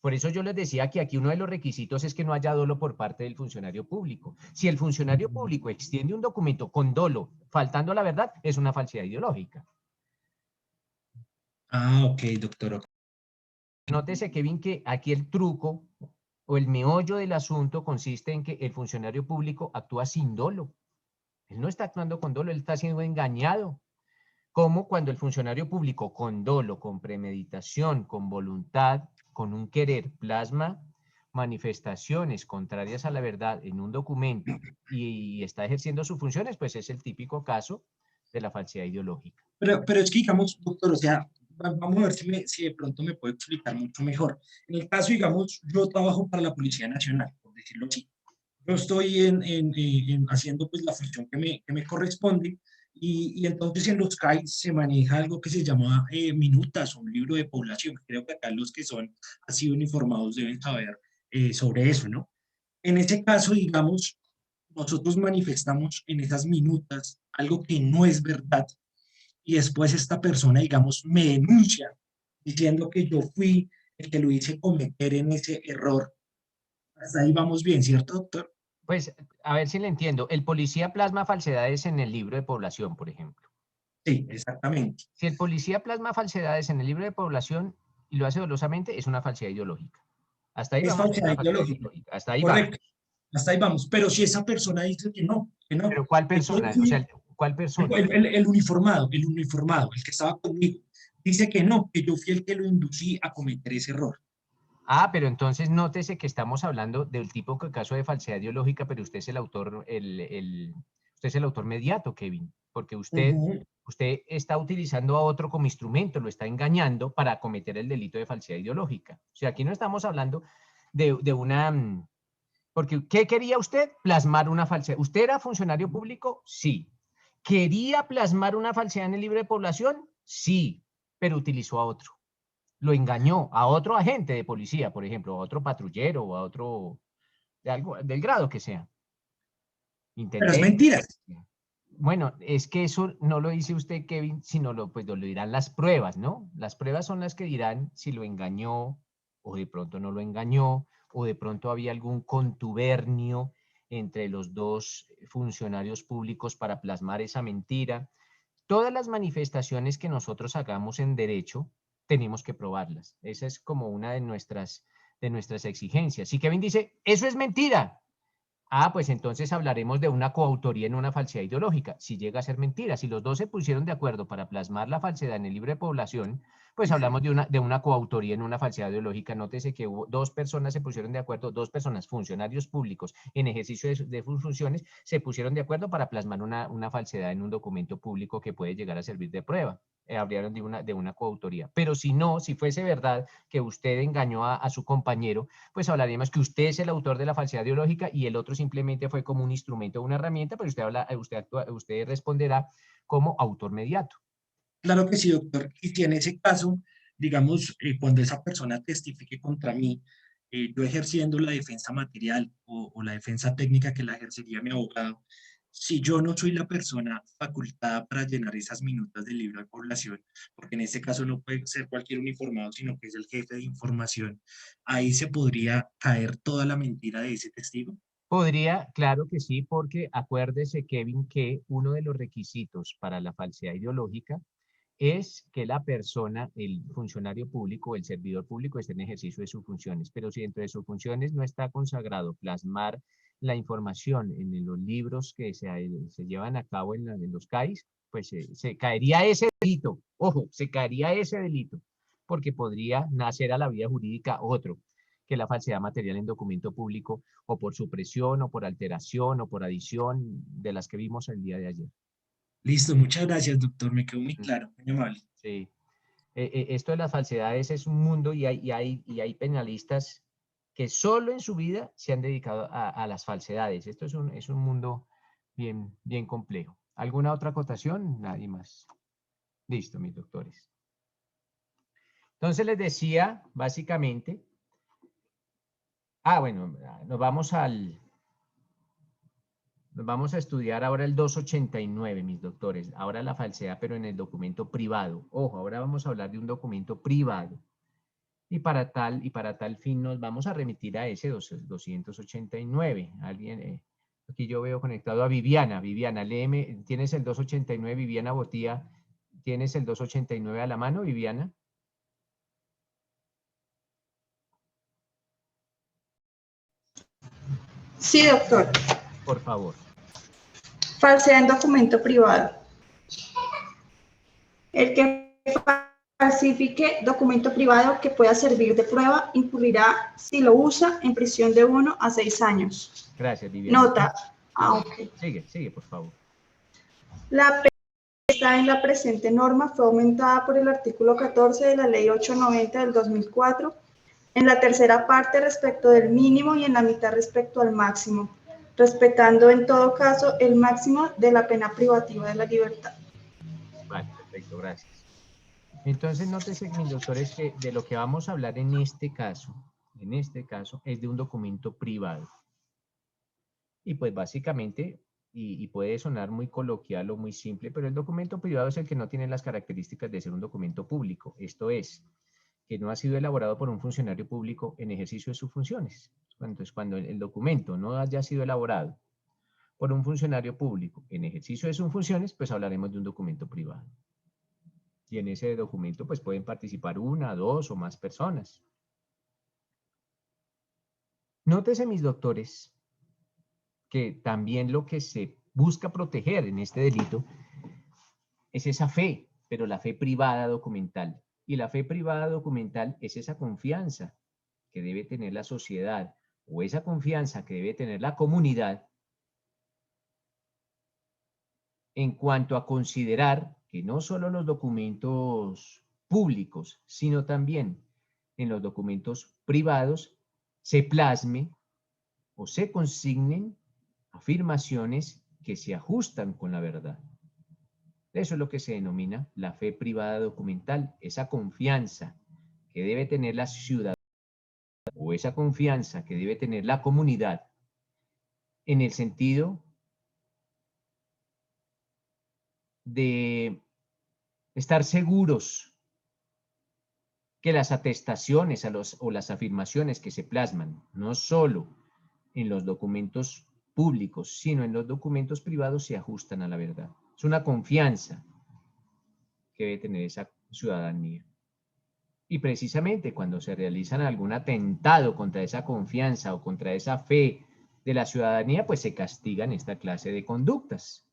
Por eso yo les decía que aquí uno de los requisitos es que no haya dolo por parte del funcionario público. Si el funcionario público extiende un documento con dolo, faltando a la verdad, es una falsedad ideológica. Ah, ok, doctor. Ok. Nótese, Kevin, que aquí el truco o el meollo del asunto consiste en que el funcionario público actúa sin dolo. Él no está actuando con dolo, él está siendo engañado. Como cuando el funcionario público con dolo, con premeditación, con voluntad, con un querer, plasma manifestaciones contrarias a la verdad en un documento y está ejerciendo sus funciones, pues es el típico caso de la falsedad ideológica. Pero es que, digamos, doctor, o sea, vamos a ver si de pronto me puede explicar mucho mejor. En el caso, digamos, yo trabajo para la Policía Nacional, por decirlo así. Yo estoy haciendo pues la función que me corresponde y entonces en los CAI se maneja algo que se llama minutas, un libro de población. Creo que acá los que son así uniformados deben saber sobre eso, ¿no? En ese caso, digamos, nosotros manifestamos en esas minutas algo que no es verdad y después esta persona, digamos, me denuncia diciendo que yo fui el que lo hice cometer en ese error. Hasta ahí vamos bien, ¿cierto, doctor? Pues, a ver si le entiendo. El policía plasma falsedades en el libro de población, por ejemplo. Sí, exactamente. Si el policía plasma falsedades en el libro de población y lo hace dolosamente, es una falsedad ideológica. Hasta ahí Es vamos, es una falsedad falsedad ideológica. ideológica. Hasta ahí vamos. Correcto. Hasta ahí vamos. Pero si esa persona dice que no, Pero ¿cuál que yo persona? O sea, fui ¿cuál persona? el uniformado, el que estaba conmigo, dice que no, que yo fui el que lo inducí a cometer ese error. Ah, pero entonces nótese que estamos hablando del tipo de caso de falsedad ideológica, pero usted es el autor, usted es el autor mediato, Kevin, porque Ujú. usted está utilizando a otro como instrumento, lo está engañando para cometer el delito de falsedad ideológica. O sea, aquí no estamos hablando de una, porque ¿qué quería usted? Plasmar una falsedad. ¿Usted era funcionario público? Sí. ¿Quería plasmar una falsedad en el libro de población? Sí, pero utilizó a otro. Lo engañó a otro agente de policía, por ejemplo, a otro patrullero o a otro de algo, del grado que sea. Pero es Intendente. mentira. Bueno, es que eso no lo dice usted, Kevin, sino pues lo dirán las pruebas, ¿no? Las pruebas son las que dirán si lo engañó o de pronto no lo engañó o de pronto había algún contubernio entre los dos funcionarios públicos para plasmar esa mentira. Todas las manifestaciones que nosotros hagamos en derecho, tenemos que probarlas. Esa es como una de nuestras exigencias. Si Kevin dice, eso es mentira, ah, pues entonces hablaremos de una coautoría en una falsedad ideológica. Si llega a ser mentira, si los dos se pusieron de acuerdo para plasmar la falsedad en el libro de población, pues hablamos de una coautoría en una falsedad ideológica. Nótese que hubo dos personas se pusieron de acuerdo, dos personas, funcionarios públicos en ejercicio de sus funciones, se pusieron de acuerdo para plasmar una falsedad en un documento público que puede llegar a servir de prueba. Hablaron de una coautoría. Pero si no, si fuese verdad que usted engañó a su compañero, pues hablaríamos que usted es el autor de la falsedad ideológica y el otro simplemente fue como un instrumento o una herramienta, pero usted responderá como autor mediato. Claro que sí, doctor. Y si en ese caso, digamos, cuando esa persona testifique contra mí, yo ejerciendo la defensa material o la defensa técnica que la ejercería mi abogado, si yo no soy la persona facultada para llenar esas minutas del libro de población, porque en este caso no puede ser cualquier uniformado, sino que es el jefe de información, ahí se podría caer toda la mentira de ese testigo. Podría, claro que sí, porque acuérdese, Kevin, que uno de los requisitos para la falsedad ideológica es que la persona, el funcionario público, el servidor público esté en ejercicio de sus funciones. Pero si dentro de sus funciones no está consagrado plasmar la información en los libros que se llevan a cabo en los CAIs, pues se caería ese delito. Ojo, se caería ese delito, porque podría nacer a la vía jurídica otro, que la falsedad material en documento público, o por supresión, o por alteración, o por adición, de las que vimos el día de ayer. Listo, muchas gracias, doctor. Me quedó muy claro, muy amable. Sí. Esto de las falsedades es un mundo y hay penalistas que solo en su vida se han dedicado a las falsedades. Esto es un mundo bien complejo. ¿Alguna otra acotación? Nadie más. Listo, mis doctores. Entonces les decía, básicamente, bueno, nos vamos a estudiar ahora el 289, mis doctores. Ahora la falsedad, pero en el documento privado. Ojo, ahora vamos a hablar de un documento privado. Y para tal fin nos vamos a remitir a ese 289. Alguien, aquí yo veo conectado a Viviana. Viviana, léeme, ¿tienes el 289, Viviana Botía? ¿Tienes el 289 a la mano, Viviana? Sí, doctor. Por favor. Falsedad en documento privado. El que falsifique documento privado que pueda servir de prueba incurrirá, si lo usa, en prisión de 1 a 6 años. Gracias, Viviana. Nota. Ok. Sigue, por favor. La pena está en la presente norma fue aumentada por el artículo 14 de la Ley 890 del 2004, en la tercera parte respecto del mínimo y en la mitad respecto al máximo, respetando en todo caso el máximo de la pena privativa de la libertad. Vale, perfecto, gracias. Entonces, nótese, mis doctores, que de lo que vamos a hablar en este caso, es de un documento privado. Y pues básicamente, y puede sonar muy coloquial o muy simple, pero el documento privado es el que no tiene las características de ser un documento público. Esto es, que no ha sido elaborado por un funcionario público en ejercicio de sus funciones. Entonces, cuando el documento no haya sido elaborado por un funcionario público en ejercicio de sus funciones, pues hablaremos de un documento privado. Y en ese documento pues pueden participar 1, 2 o más personas. Nótese, mis doctores, que también lo que se busca proteger en este delito es esa fe, pero la fe privada documental. Y la fe privada documental es esa confianza que debe tener la sociedad o esa confianza que debe tener la comunidad en cuanto a considerar que no solo los documentos públicos, sino también en los documentos privados se plasme o se consignen afirmaciones que se ajustan con la verdad. Eso es lo que se denomina la fe privada documental, esa confianza que debe tener la ciudadanía o esa confianza que debe tener la comunidad en el sentido de estar seguros que las atestaciones o las afirmaciones que se plasman, no solo en los documentos públicos, sino en los documentos privados, se ajustan a la verdad. Es una confianza que debe tener esa ciudadanía. Y precisamente cuando se realizan algún atentado contra esa confianza o contra esa fe de la ciudadanía, pues se castigan esta clase de conductas.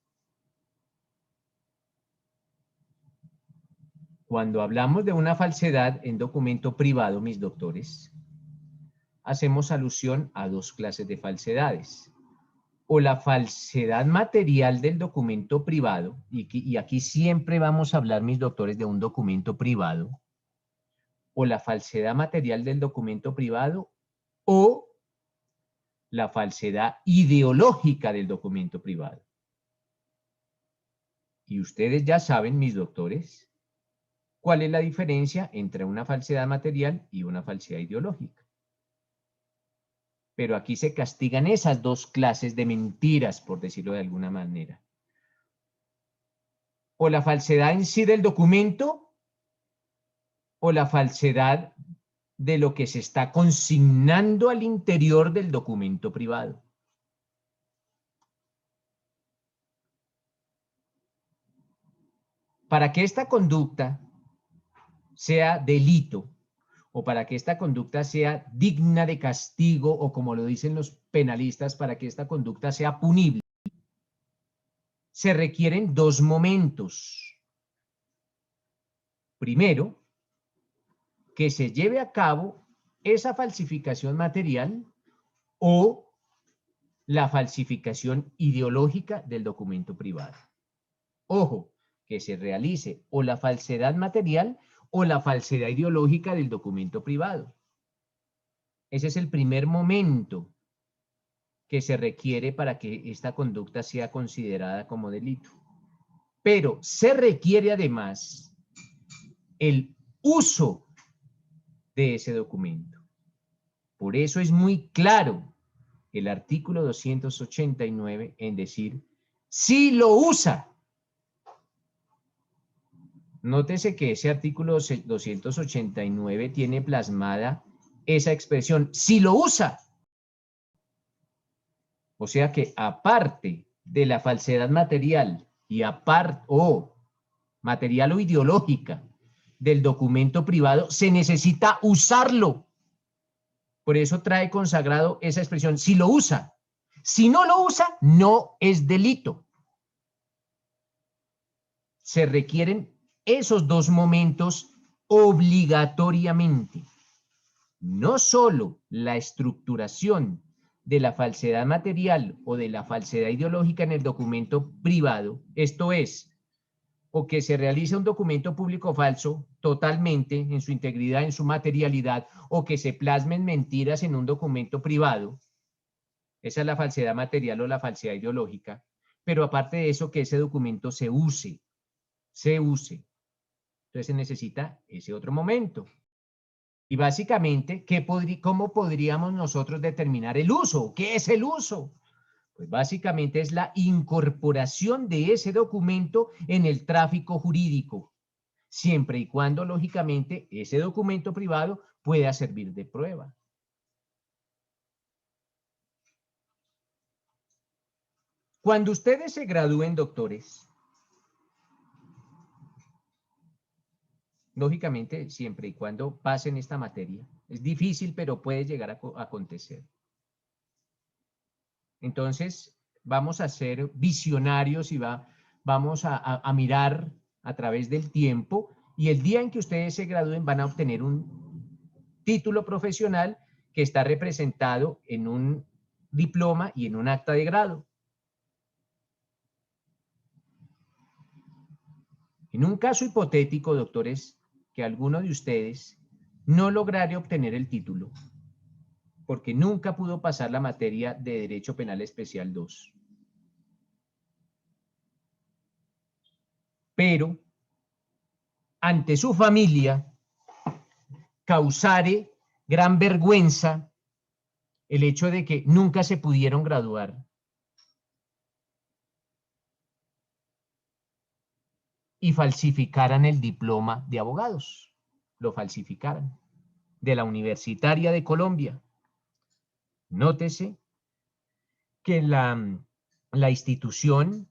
Cuando hablamos de una falsedad en documento privado, mis doctores, hacemos alusión a dos clases de falsedades. O la falsedad material del documento privado, y aquí siempre vamos a hablar, mis doctores, de un documento privado, o la falsedad material del documento privado, o la falsedad ideológica del documento privado. Y ustedes ya saben, mis doctores, cuál es la diferencia entre una falsedad material y una falsedad ideológica. Pero aquí se castigan esas dos clases de mentiras, por decirlo de alguna manera. O la falsedad en sí del documento, o la falsedad de lo que se está consignando al interior del documento privado. Para que esta conducta sea delito, o para que esta conducta sea digna de castigo, o como lo dicen los penalistas, para que esta conducta sea punible, se requieren dos momentos. Primero, que se lleve a cabo esa falsificación material o la falsificación ideológica del documento privado. Ojo, que se realice o la falsedad material o la falsedad ideológica del documento privado. Ese es el primer momento que se requiere para que esta conducta sea considerada como delito. Pero se requiere además el uso de ese documento. Por eso es muy claro el artículo 289 en decir, si lo usa. Nótese que ese artículo 289 tiene plasmada esa expresión, si lo usa. O sea que aparte de la falsedad material y aparte, material o ideológica del documento privado, se necesita usarlo. Por eso trae consagrado esa expresión, si lo usa. Si no lo usa, no es delito. Se requieren esos dos momentos obligatoriamente. No solo la estructuración de la falsedad material o de la falsedad ideológica en el documento privado, esto es, o que se realice un documento público falso totalmente en su integridad, en su materialidad, o que se plasmen mentiras en un documento privado. Esa es la falsedad material o la falsedad ideológica. Pero aparte de eso, que ese documento se use. Entonces se necesita ese otro momento. Y básicamente, ¿cómo podríamos nosotros determinar el uso? ¿Qué es el uso? Pues básicamente es la incorporación de ese documento en el tráfico jurídico, siempre y cuando, lógicamente, ese documento privado pueda servir de prueba. Cuando ustedes se gradúen, doctores, lógicamente, siempre y cuando pasen esta materia, es difícil, pero puede llegar a acontecer. Entonces, vamos a ser visionarios y vamos a mirar a través del tiempo, y el día en que ustedes se gradúen van a obtener un título profesional que está representado en un diploma y en un acta de grado. En un caso hipotético, doctores, que alguno de ustedes no lograre obtener el título, porque nunca pudo pasar la materia de Derecho Penal Especial 2. Pero, ante su familia, causare gran vergüenza el hecho de que nunca se pudieron graduar. Y falsificaran el diploma de abogados. Lo falsificaran. De la Universitaria de Colombia. Nótese que la institución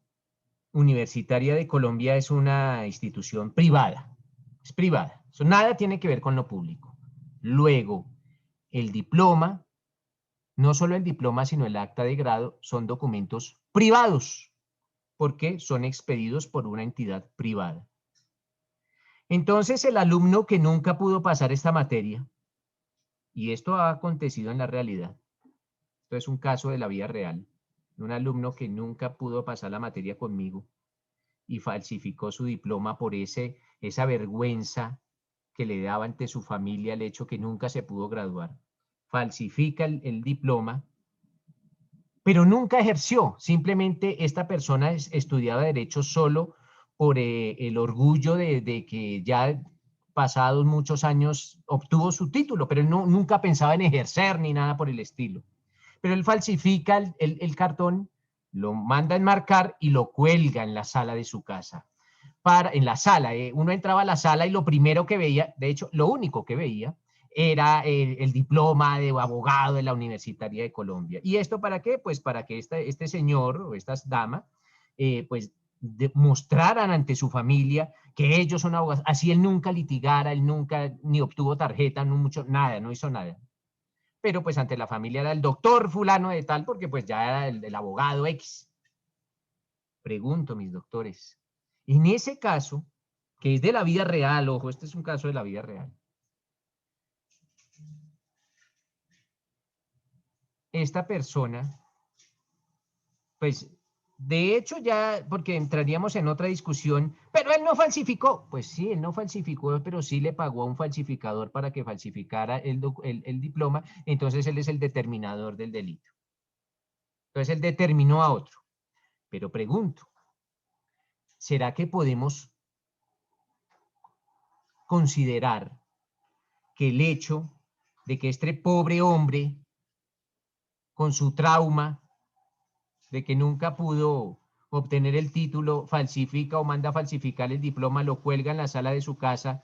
Universitaria de Colombia es una institución privada. Es privada. Eso nada tiene que ver con lo público. Luego, el diploma, no solo el diploma, sino el acta de grado, son documentos privados, porque son expedidos por una entidad privada. Entonces, el alumno que nunca pudo pasar esta materia, y esto ha acontecido en la realidad, esto es un caso de la vida real, un alumno que nunca pudo pasar la materia conmigo y falsificó su diploma por esa vergüenza que le daba ante su familia el hecho que nunca se pudo graduar. Falsifica el diploma, pero nunca ejerció. Simplemente esta persona estudiaba Derecho solo por el orgullo de que ya pasados muchos años obtuvo su título, pero él nunca pensaba en ejercer ni nada por el estilo. Pero él falsifica el cartón, lo manda a enmarcar y lo cuelga en la sala de su casa. En la sala, uno entraba a la sala y lo primero que veía, de hecho, lo único que veía, era el diploma de abogado de la Universitaria de Colombia. ¿Y esto para qué? Pues para que este señor o esta dama, pues mostraran ante su familia que ellos son abogados. Así él nunca litigara, él nunca ni obtuvo tarjeta, nada, no hizo nada. Pero pues ante la familia era el doctor fulano de tal, porque pues ya era el abogado X. Pregunto, mis doctores, en ese caso, que es de la vida real, ojo, este es un caso de la vida real, esta persona, pues, de hecho ya, porque entraríamos en otra discusión, pero él no falsificó. Pues sí, él no falsificó, pero sí le pagó a un falsificador para que falsificara el diploma, entonces él es el determinador del delito. Entonces él determinó a otro. Pero pregunto, ¿será que podemos considerar que el hecho de que este pobre hombre, con su trauma de que nunca pudo obtener el título, falsifica o manda a falsificar el diploma, lo cuelga en la sala de su casa,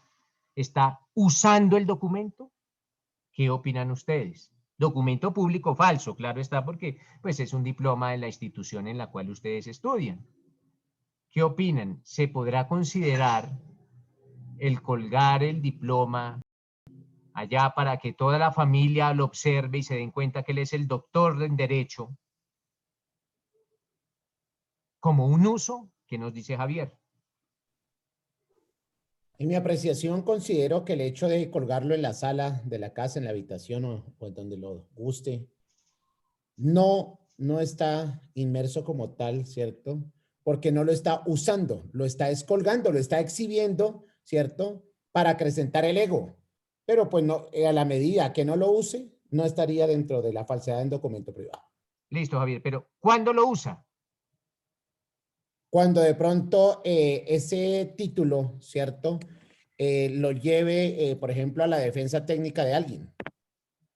está usando el documento? ¿Qué opinan ustedes? Documento público falso, claro está, porque pues es un diploma de la institución en la cual ustedes estudian. ¿Qué opinan? ¿Se podrá considerar el colgar el diploma allá para que toda la familia lo observe y se den cuenta que él es el doctor en Derecho como un uso? ¿Qué nos dice Javier? En mi apreciación, considero que el hecho de colgarlo en la sala de la casa, en la habitación o en donde lo guste, no está inmerso como tal, ¿cierto? Porque no lo está usando, lo está descolgando, lo está exhibiendo, ¿cierto? Para acrecentar el ego. Pero pues no, a la medida que no lo use, no estaría dentro de la falsedad en documento privado. Listo, Javier, pero ¿cuándo lo usa? Cuando de pronto ese título, ¿cierto? Lo lleve, por ejemplo, a la defensa técnica de alguien.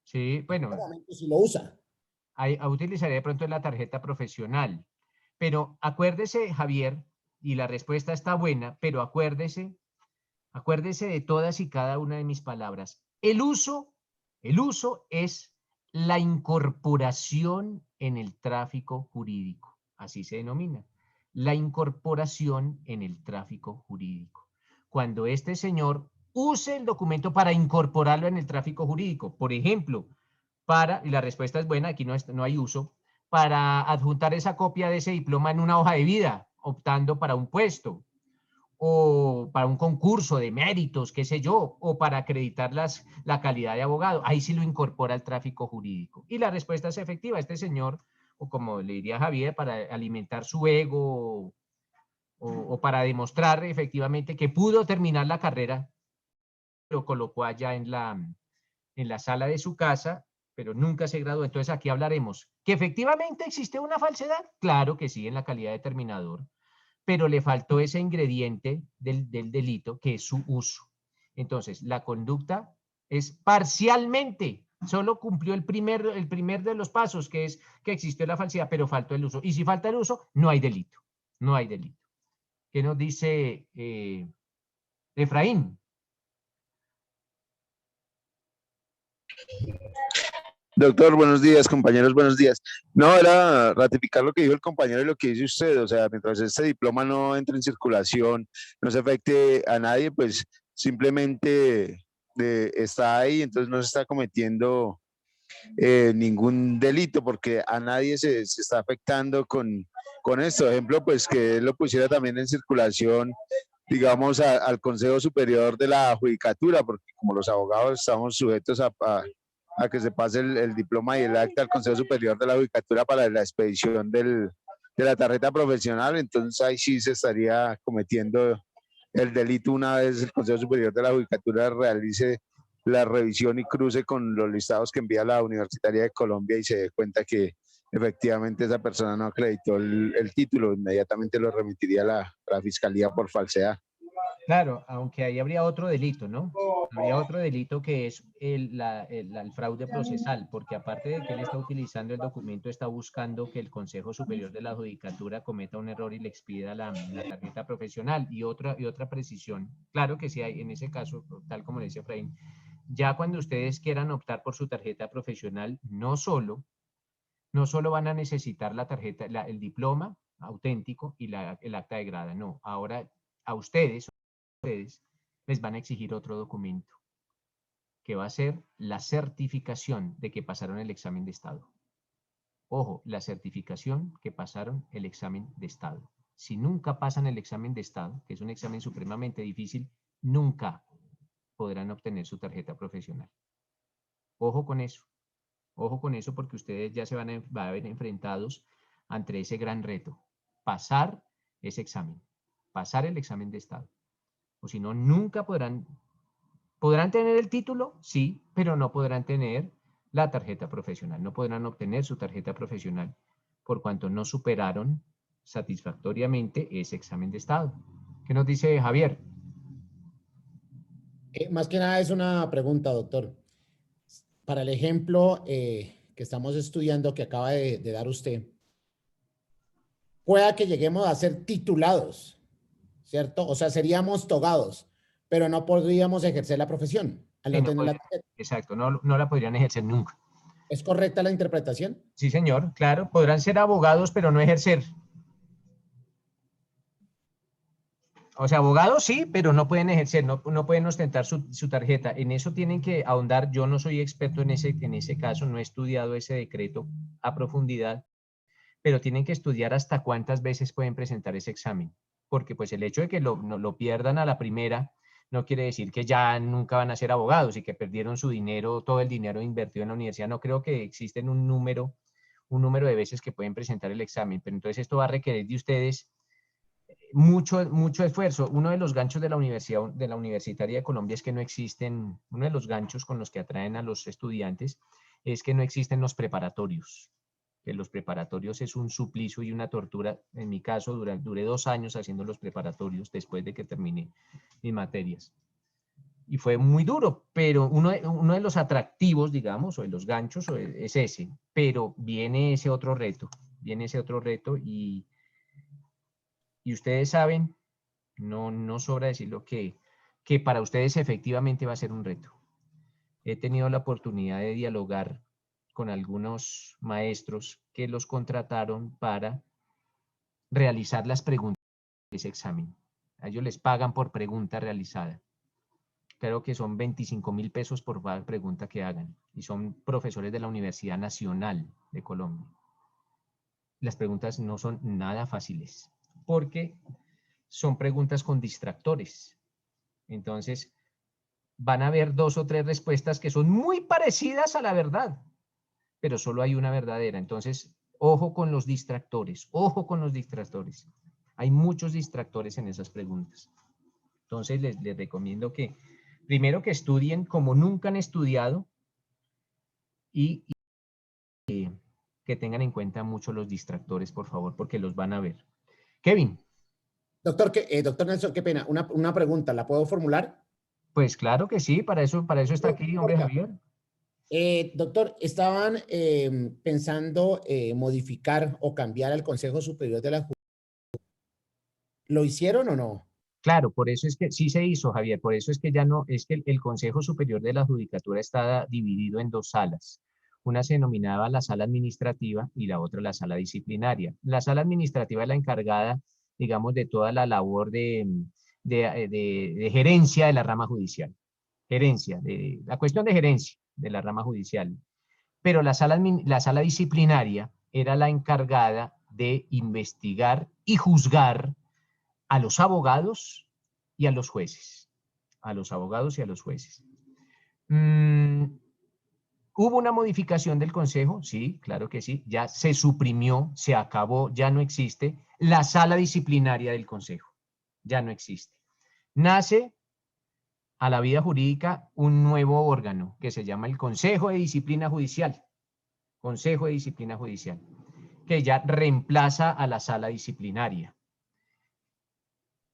Sí, bueno, Si lo usa. utilizaría de pronto la tarjeta profesional. Pero acuérdese, Javier, y la respuesta está buena, pero acuérdese de todas y cada una de mis palabras. El uso es la incorporación en el tráfico jurídico. Así se denomina. La incorporación en el tráfico jurídico. Cuando este señor use el documento para incorporarlo en el tráfico jurídico, por ejemplo, y la respuesta es buena, aquí no hay uso, para adjuntar esa copia de ese diploma en una hoja de vida, optando para un puesto, o para un concurso de méritos, qué sé yo, o para acreditar la calidad de abogado. Ahí sí lo incorpora el tráfico jurídico. Y la respuesta es efectiva. Este señor, o como le diría Javier, para alimentar su ego o para demostrar efectivamente que pudo terminar la carrera, lo colocó allá en la sala de su casa, pero nunca se graduó. Entonces aquí hablaremos. ¿Que efectivamente existe una falsedad? Claro que sí, en la calidad de terminador, pero le faltó ese ingrediente del delito, que es su uso. Entonces, la conducta es parcialmente, solo cumplió el primer de los pasos, que es que existió la falsedad, pero faltó el uso. Y si falta el uso, no hay delito. No hay delito. ¿Qué nos dice Efraín? Doctor, buenos días, compañeros, buenos días. No, era ratificar lo que dijo el compañero y lo que dice usted, o sea, mientras este diploma no entre en circulación, no se afecte a nadie, pues simplemente está ahí, entonces no se está cometiendo ningún delito porque a nadie se está afectando con esto. Ejemplo, pues que él lo pusiera también en circulación, digamos, al Consejo Superior de la Judicatura, porque como los abogados estamos sujetos a que se pase el diploma y el acta al Consejo Superior de la Judicatura para la expedición de la tarjeta profesional, entonces ahí sí se estaría cometiendo el delito una vez el Consejo Superior de la Judicatura realice la revisión y cruce con los listados que envía la Universitaria de Colombia y se dé cuenta que efectivamente esa persona no acreditó el título, inmediatamente lo remitiría a la Fiscalía por falsedad. Claro, aunque ahí habría otro delito, ¿no? Habría otro delito que es el fraude procesal, porque aparte de que él está utilizando el documento, está buscando que el Consejo Superior de la Judicatura cometa un error y le expida la tarjeta profesional. Y otra precisión, claro que sí hay, en ese caso, tal como le decía Efraín, ya cuando ustedes quieran optar por su tarjeta profesional, no solo van a necesitar la tarjeta, el diploma auténtico y el acta de grada, no, ahora a ustedes les van a exigir otro documento, que va a ser la certificación de que pasaron el examen de estado. Ojo, la certificación que pasaron el examen de estado. Si nunca pasan el examen de estado, que es un examen supremamente difícil, nunca podrán obtener su tarjeta profesional. Ojo con eso. Ojo con eso porque ustedes ya se van a ver enfrentados ante ese gran reto. Pasar ese examen. Pasar el examen de estado. O si no, nunca podrán tener el título, sí, pero no podrán tener la tarjeta profesional, no podrán obtener su tarjeta profesional por cuanto no superaron satisfactoriamente ese examen de estado. ¿Qué nos dice Javier? Más que nada es una pregunta, doctor. Para el ejemplo que estamos estudiando, que acaba de dar usted, pueda que lleguemos a ser titulados, ¿cierto? O sea, seríamos togados, pero no podríamos ejercer la profesión al Sí, no no tener la podrían- tarjeta. exacto, no la podrían ejercer nunca. ¿Es correcta la interpretación? Sí, señor, claro, podrán ser abogados, pero no ejercer. O sea, abogados sí, pero no pueden ejercer, no pueden ostentar su tarjeta. En eso tienen que ahondar. Yo no soy experto en ese caso, no he estudiado ese decreto a profundidad, pero tienen que estudiar hasta cuántas veces pueden presentar ese examen. Porque pues el hecho de que lo pierdan a la primera no quiere decir que ya nunca van a ser abogados y que perdieron su dinero, todo el dinero invertido en la universidad. No creo que existen un número de veces que pueden presentar el examen, pero entonces esto va a requerir de ustedes mucho esfuerzo. Uno de los ganchos de la Universidad, de la Universitaria de Colombia es que no existen, uno de los ganchos con los que atraen a los estudiantes es que no existen los preparatorios. Que los preparatorios es un suplicio y una tortura. En mi caso, duré 2 años haciendo los preparatorios después de que terminé mis materias. Y fue muy duro, pero uno de los atractivos, digamos, o de los ganchos es ese. Pero viene ese otro reto, y ustedes saben, no sobra decirlo, que para ustedes efectivamente va a ser un reto. He tenido la oportunidad de dialogar con algunos maestros que los contrataron para realizar las preguntas de ese examen. A ellos les pagan por pregunta realizada. Creo que son 25.000 pesos por cada pregunta que hagan. Y son profesores de la Universidad Nacional de Colombia. Las preguntas no son nada fáciles, porque son preguntas con distractores. Entonces, van a haber 2 o 3 respuestas que son muy parecidas a la verdad, pero solo hay una verdadera. Entonces, ojo con los distractores, ojo con los distractores. Hay muchos distractores en esas preguntas. Entonces, les recomiendo que primero que estudien como nunca han estudiado y que tengan en cuenta mucho los distractores, por favor, porque los van a ver. Kevin. Doctor Nelson, qué pena. Una pregunta, ¿la puedo formular? Pues claro que sí, para eso está aquí, hombre Javier. Doctor, ¿estaban pensando modificar o cambiar al Consejo Superior de la Judicatura? ¿Lo hicieron o no? Claro, por eso es que sí se hizo, Javier, por eso es que ya no, es que el Consejo Superior de la Judicatura está dividido en 2 salas. Una se denominaba la sala administrativa y la otra la sala disciplinaria. La sala administrativa es la encargada, digamos, de toda la labor de gerencia de la rama judicial. La cuestión de gerencia de la rama judicial. Pero la sala disciplinaria era la encargada de investigar y juzgar a los abogados y a los jueces. A los abogados y a los jueces. ¿Hubo una modificación del Consejo? Sí, claro que sí. Ya se suprimió, se acabó, ya no existe la sala disciplinaria del Consejo. Ya no existe. Nace a la vida jurídica un nuevo órgano que se llama el Consejo de Disciplina Judicial. Consejo de Disciplina Judicial, que ya reemplaza a la sala disciplinaria.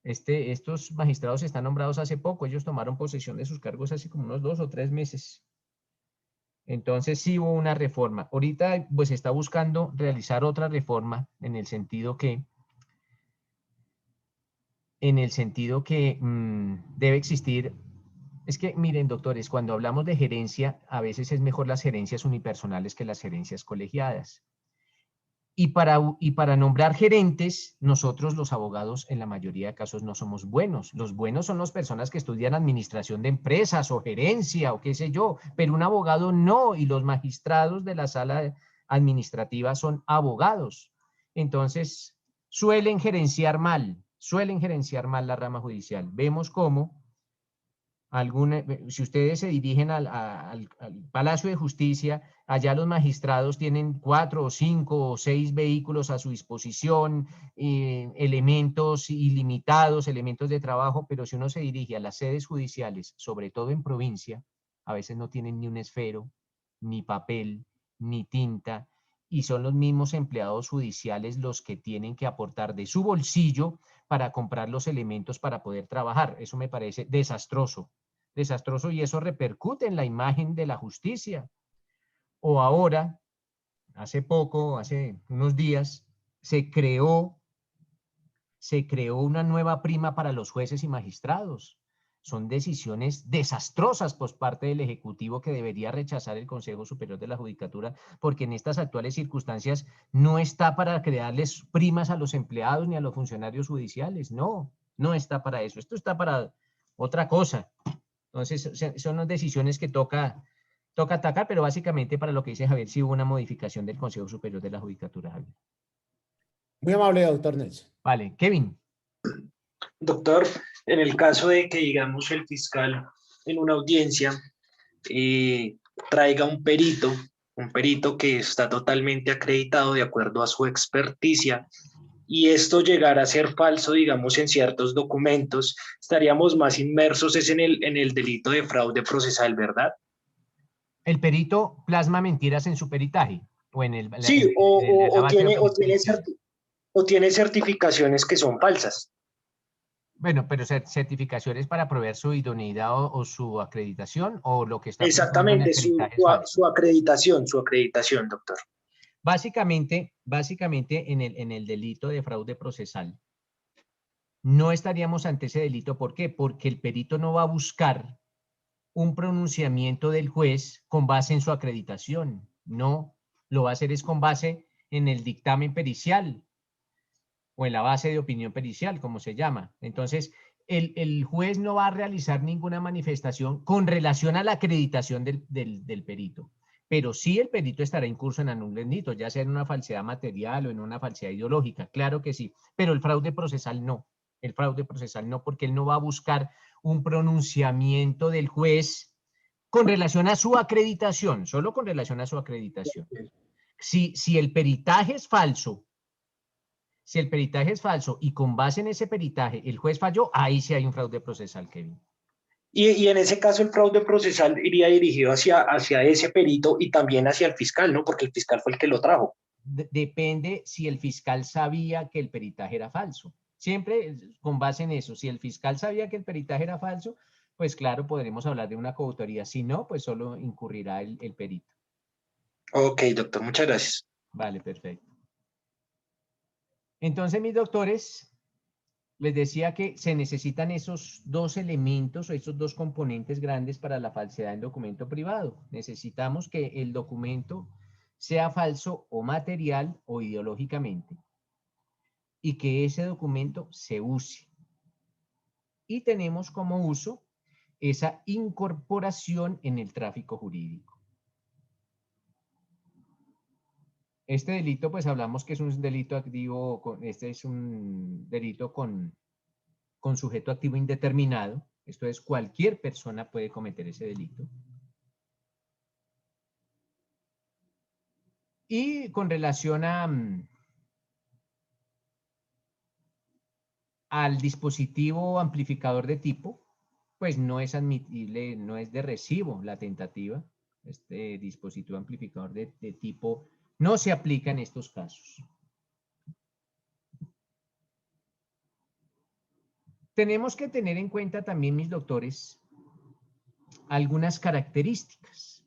Estos magistrados están nombrados hace poco, ellos tomaron posesión de sus cargos hace como unos 2 o 3 meses. Entonces sí hubo una reforma. Ahorita pues se está buscando realizar otra reforma en el sentido que debe existir. Es que miren, doctores, cuando hablamos de gerencia, a veces es mejor las gerencias unipersonales que las gerencias colegiadas. Y para nombrar gerentes, nosotros los abogados en la mayoría de casos no somos buenos. Los buenos son las personas que estudian administración de empresas o gerencia o qué sé yo, pero un abogado no, y los magistrados de la sala administrativa son abogados. Entonces, suelen gerenciar mal la rama judicial. Vemos cómo si ustedes se dirigen al Palacio de Justicia, allá los magistrados tienen 4 o 5 o 6 vehículos a su disposición, elementos ilimitados, elementos de trabajo, pero si uno se dirige a las sedes judiciales, sobre todo en provincia, a veces no tienen ni un esfero, ni papel, ni tinta, y son los mismos empleados judiciales los que tienen que aportar de su bolsillo para comprar los elementos para poder trabajar. Eso me parece desastroso. desastroso y eso repercute en la imagen de la justicia. O ahora, hace poco, hace unos días, se creó una nueva prima para los jueces y magistrados. Son decisiones desastrosas por parte del Ejecutivo que debería rechazar el Consejo Superior de la Judicatura, porque en estas actuales circunstancias no está para crearles primas a los empleados ni a los funcionarios judiciales. No, no está para eso. Esto está para otra cosa. Entonces, son las decisiones que toca atacar, pero básicamente para lo que dice Javier, sí hubo una modificación del Consejo Superior de la Judicatura, Javier. Muy amable, doctor Nelson. Vale, Kevin. Doctor, en el caso de que, digamos, el fiscal en una audiencia traiga un perito que está totalmente acreditado de acuerdo a su experticia, y esto llegara a ser falso, digamos, en ciertos documentos, estaríamos más inmersos en el delito de fraude procesal, ¿verdad? El perito plasma mentiras en su peritaje o en el Sí, la base de datos pericial. o tiene certificaciones que son falsas. Bueno, pero certificaciones para proveer su idoneidad o su acreditación o lo que está plasmado en el Exactamente, peritaje es falso. su acreditación, doctor. Básicamente en el delito de fraude procesal, no estaríamos ante ese delito. ¿Por qué? Porque el perito no va a buscar un pronunciamiento del juez con base en su acreditación. No, lo va a hacer es con base en el dictamen pericial o en la base de opinión pericial, como se llama. Entonces, el juez no va a realizar ninguna manifestación con relación a la acreditación del perito. Pero sí el perito estará incurso en algún delito, ya sea en una falsedad material o en una falsedad ideológica, claro que sí. Pero el fraude procesal no. El fraude procesal no, porque él no va a buscar un pronunciamiento del juez con relación a su acreditación, solo con relación a su acreditación. Si el peritaje es falso, y con base en ese peritaje el juez falló, ahí sí hay un fraude procesal, Kevin. Y en ese caso el fraude procesal iría dirigido hacia ese perito y también hacia el fiscal, ¿no? Porque el fiscal fue el que lo trajo. Depende si el fiscal sabía que el peritaje era falso. Siempre con base en eso. Si el fiscal sabía que el peritaje era falso, pues claro, podremos hablar de una coautoría. Si no, pues solo incurrirá el perito. Ok, doctor, muchas gracias. Vale, perfecto. Entonces, mis doctores, les decía que se necesitan esos dos elementos o esos dos componentes grandes para la falsedad en documento privado. Necesitamos que el documento sea falso o material o ideológicamente y que ese documento se use. Y tenemos como uso esa incorporación en el tráfico jurídico. Este delito, pues hablamos que es un delito activo, este es un delito con sujeto activo indeterminado. Esto es, cualquier persona puede cometer ese delito. Y con relación al dispositivo amplificador de tipo, pues no es admitible, no es de recibo la tentativa. Este dispositivo amplificador de tipo no se aplica en estos casos. Tenemos que tener en cuenta también, mis doctores, algunas características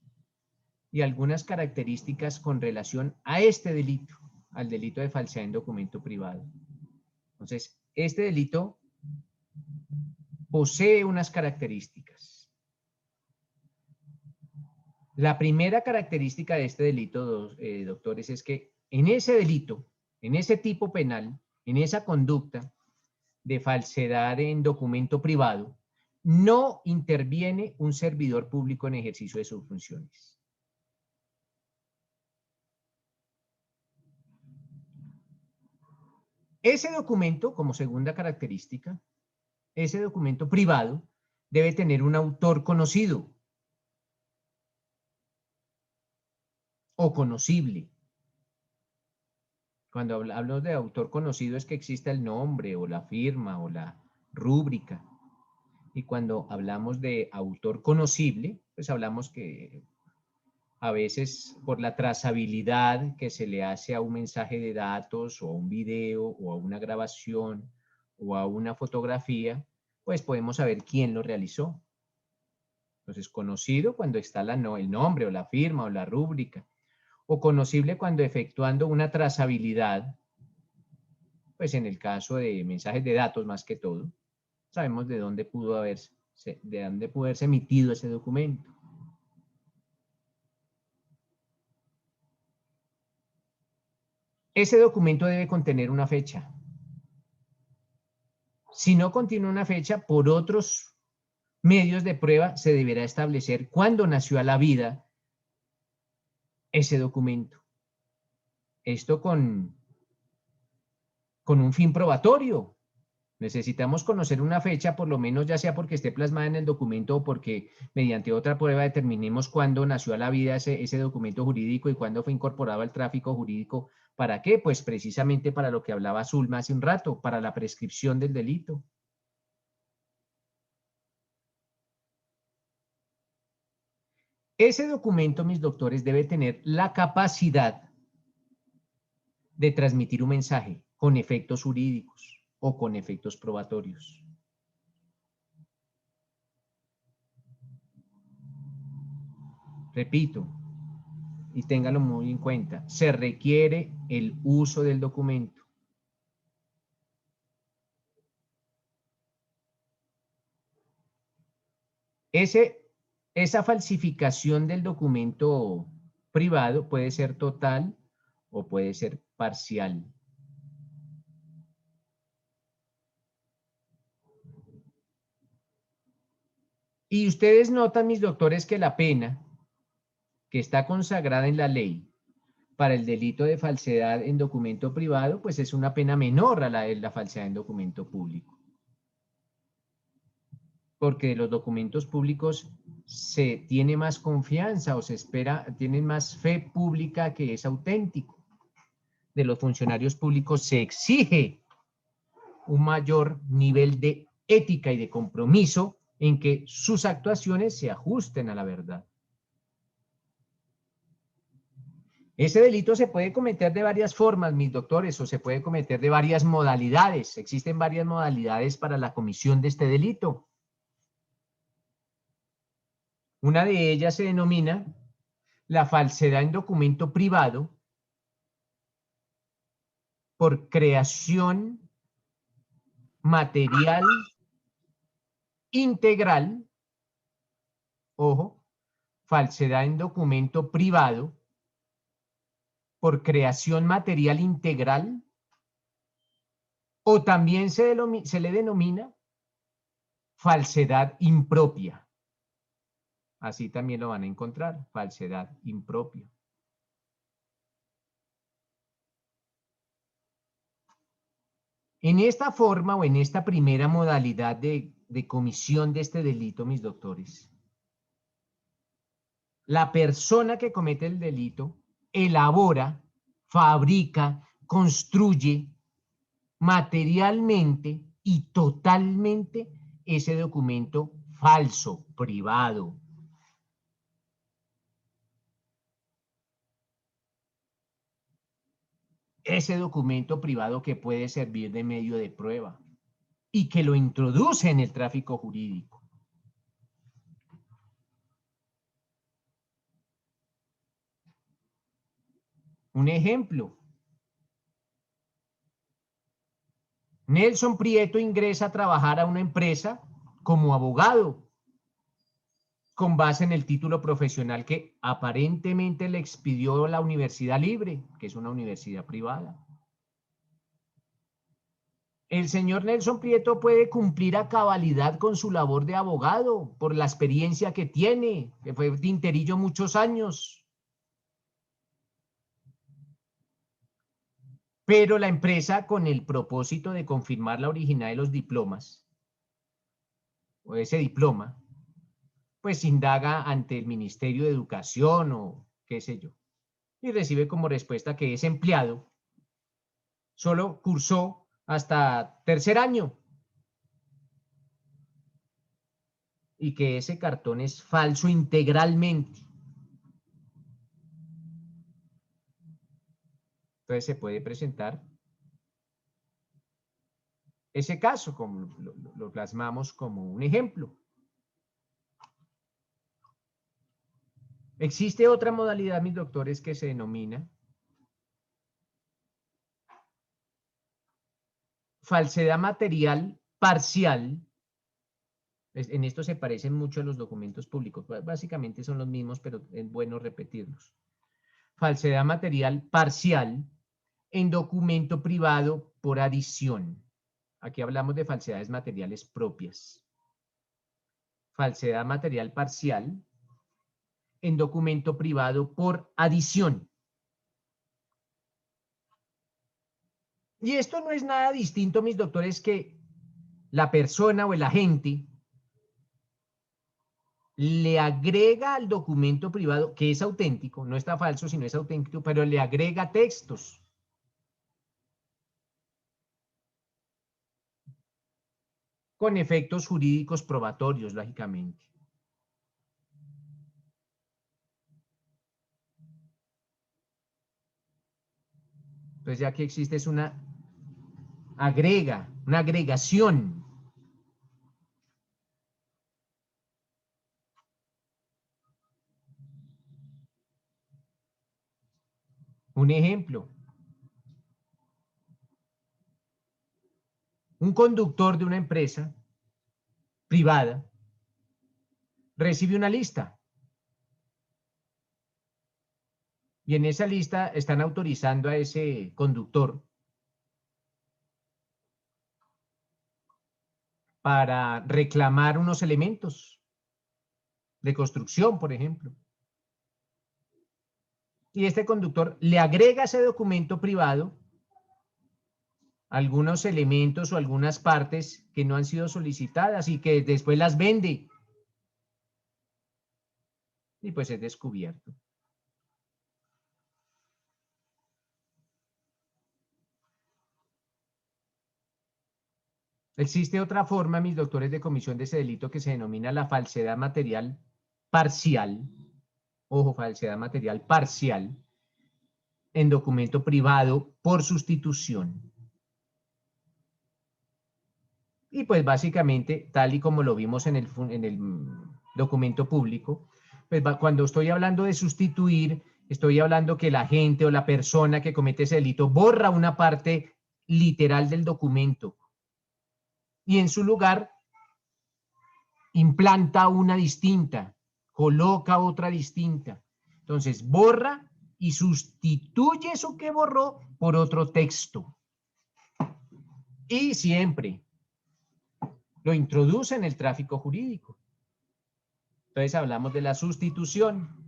con relación a este delito, al delito de falsedad en documento privado. Entonces, este delito posee unas características. La primera característica de este delito, doctores, es que en ese delito, en ese tipo penal, en esa conducta de falsedad en documento privado, no interviene un servidor público en ejercicio de sus funciones. Ese documento, como segunda característica, ese documento privado debe tener un autor conocido o conocible. Cuando hablo de autor conocido es que exista el nombre o la firma o la rúbrica. Y cuando hablamos de autor conocible, pues hablamos que a veces por la trazabilidad que se le hace a un mensaje de datos o a un video o a una grabación o a una fotografía, pues podemos saber quién lo realizó. Entonces, conocido cuando está el nombre o la firma o la rúbrica, o conocible cuando efectuando una trazabilidad, pues en el caso de mensajes de datos más que todo, sabemos de dónde pudo haberse emitido ese documento. Ese documento debe contener una fecha. Si no contiene una fecha, por otros medios de prueba se deberá establecer cuándo nació a la vida ese documento. Esto con un fin probatorio. Necesitamos conocer una fecha, por lo menos ya sea porque esté plasmada en el documento o porque mediante otra prueba determinemos cuándo nació a la vida ese documento jurídico y cuándo fue incorporado al tráfico jurídico. ¿Para qué? Pues precisamente para lo que hablaba Zulma hace un rato, para la prescripción del delito. Ese documento, mis doctores, debe tener la capacidad de transmitir un mensaje con efectos jurídicos o con efectos probatorios. Repito, y téngalo muy en cuenta, se requiere el uso del documento. Esa falsificación del documento privado puede ser total o puede ser parcial. Y ustedes notan, mis doctores, que la pena que está consagrada en la ley para el delito de falsedad en documento privado, pues es una pena menor a la de la falsedad en documento público. Porque de los documentos públicos se tiene más confianza o se espera, tienen más fe pública que es auténtico. De los funcionarios públicos se exige un mayor nivel de ética y de compromiso en que sus actuaciones se ajusten a la verdad. Ese delito se puede cometer de varias formas, mis doctores, o se puede cometer de varias modalidades. Existen varias modalidades para la comisión de este delito. Una de ellas se denomina la falsedad en documento privado por creación material integral, ojo, falsedad en documento privado por creación material integral, o también se le denomina falsedad impropia. Así también lo van a encontrar, falsedad impropia. En esta forma o en esta primera modalidad de comisión de este delito, mis doctores, la persona que comete el delito elabora, fabrica, construye materialmente y totalmente ese documento falso, privado. Ese documento privado que puede servir de medio de prueba y que lo introduce en el tráfico jurídico. Un ejemplo. Nelson Prieto ingresa a trabajar a una empresa como abogado con base en el título profesional que aparentemente le expidió la Universidad Libre, que es una universidad privada. El señor Nelson Prieto puede cumplir a cabalidad con su labor de abogado por la experiencia que tiene, que fue tinterillo muchos años. Pero la empresa, con el propósito de confirmar la originalidad de los diplomas, o ese diploma, pues indaga ante el Ministerio de Educación o qué sé yo, y recibe como respuesta que ese empleado solo cursó hasta tercer año y que ese cartón es falso integralmente. Entonces se puede presentar ese caso, como lo plasmamos como un ejemplo. Existe otra modalidad, mis doctores, que se denomina falsedad material parcial. En esto se parecen mucho a los documentos públicos. Básicamente son los mismos, pero es bueno repetirlos. Falsedad material parcial en documento privado por adición. Aquí hablamos de falsedades materiales propias. Falsedad material parcial en documento privado por adición. Y esto no es nada distinto, mis doctores, que la persona o el agente le agrega al documento privado, que es auténtico, no está falso, sino es auténtico, pero le agrega textos. Con efectos jurídicos probatorios, lógicamente. Entonces, ya que existe es una agregación. Un ejemplo. Un conductor de una empresa privada recibe una lista. Y en esa lista están autorizando a ese conductor para reclamar unos elementos de construcción, por ejemplo. Y este conductor le agrega a ese documento privado algunos elementos o algunas partes que no han sido solicitadas y que después las vende. Y pues es descubierto. Existe otra forma, mis doctores, de comisión de ese delito que se denomina la falsedad material parcial. Ojo, falsedad material parcial en documento privado por sustitución. Y pues básicamente, tal y como lo vimos en el documento público, pues cuando estoy hablando de sustituir, estoy hablando que la gente o la persona que comete ese delito borra una parte literal del documento y en su lugar implanta una distinta, coloca otra distinta. Entonces borra y sustituye eso que borró por otro texto. Y siempre lo introduce en el tráfico jurídico. Entonces hablamos de la sustitución.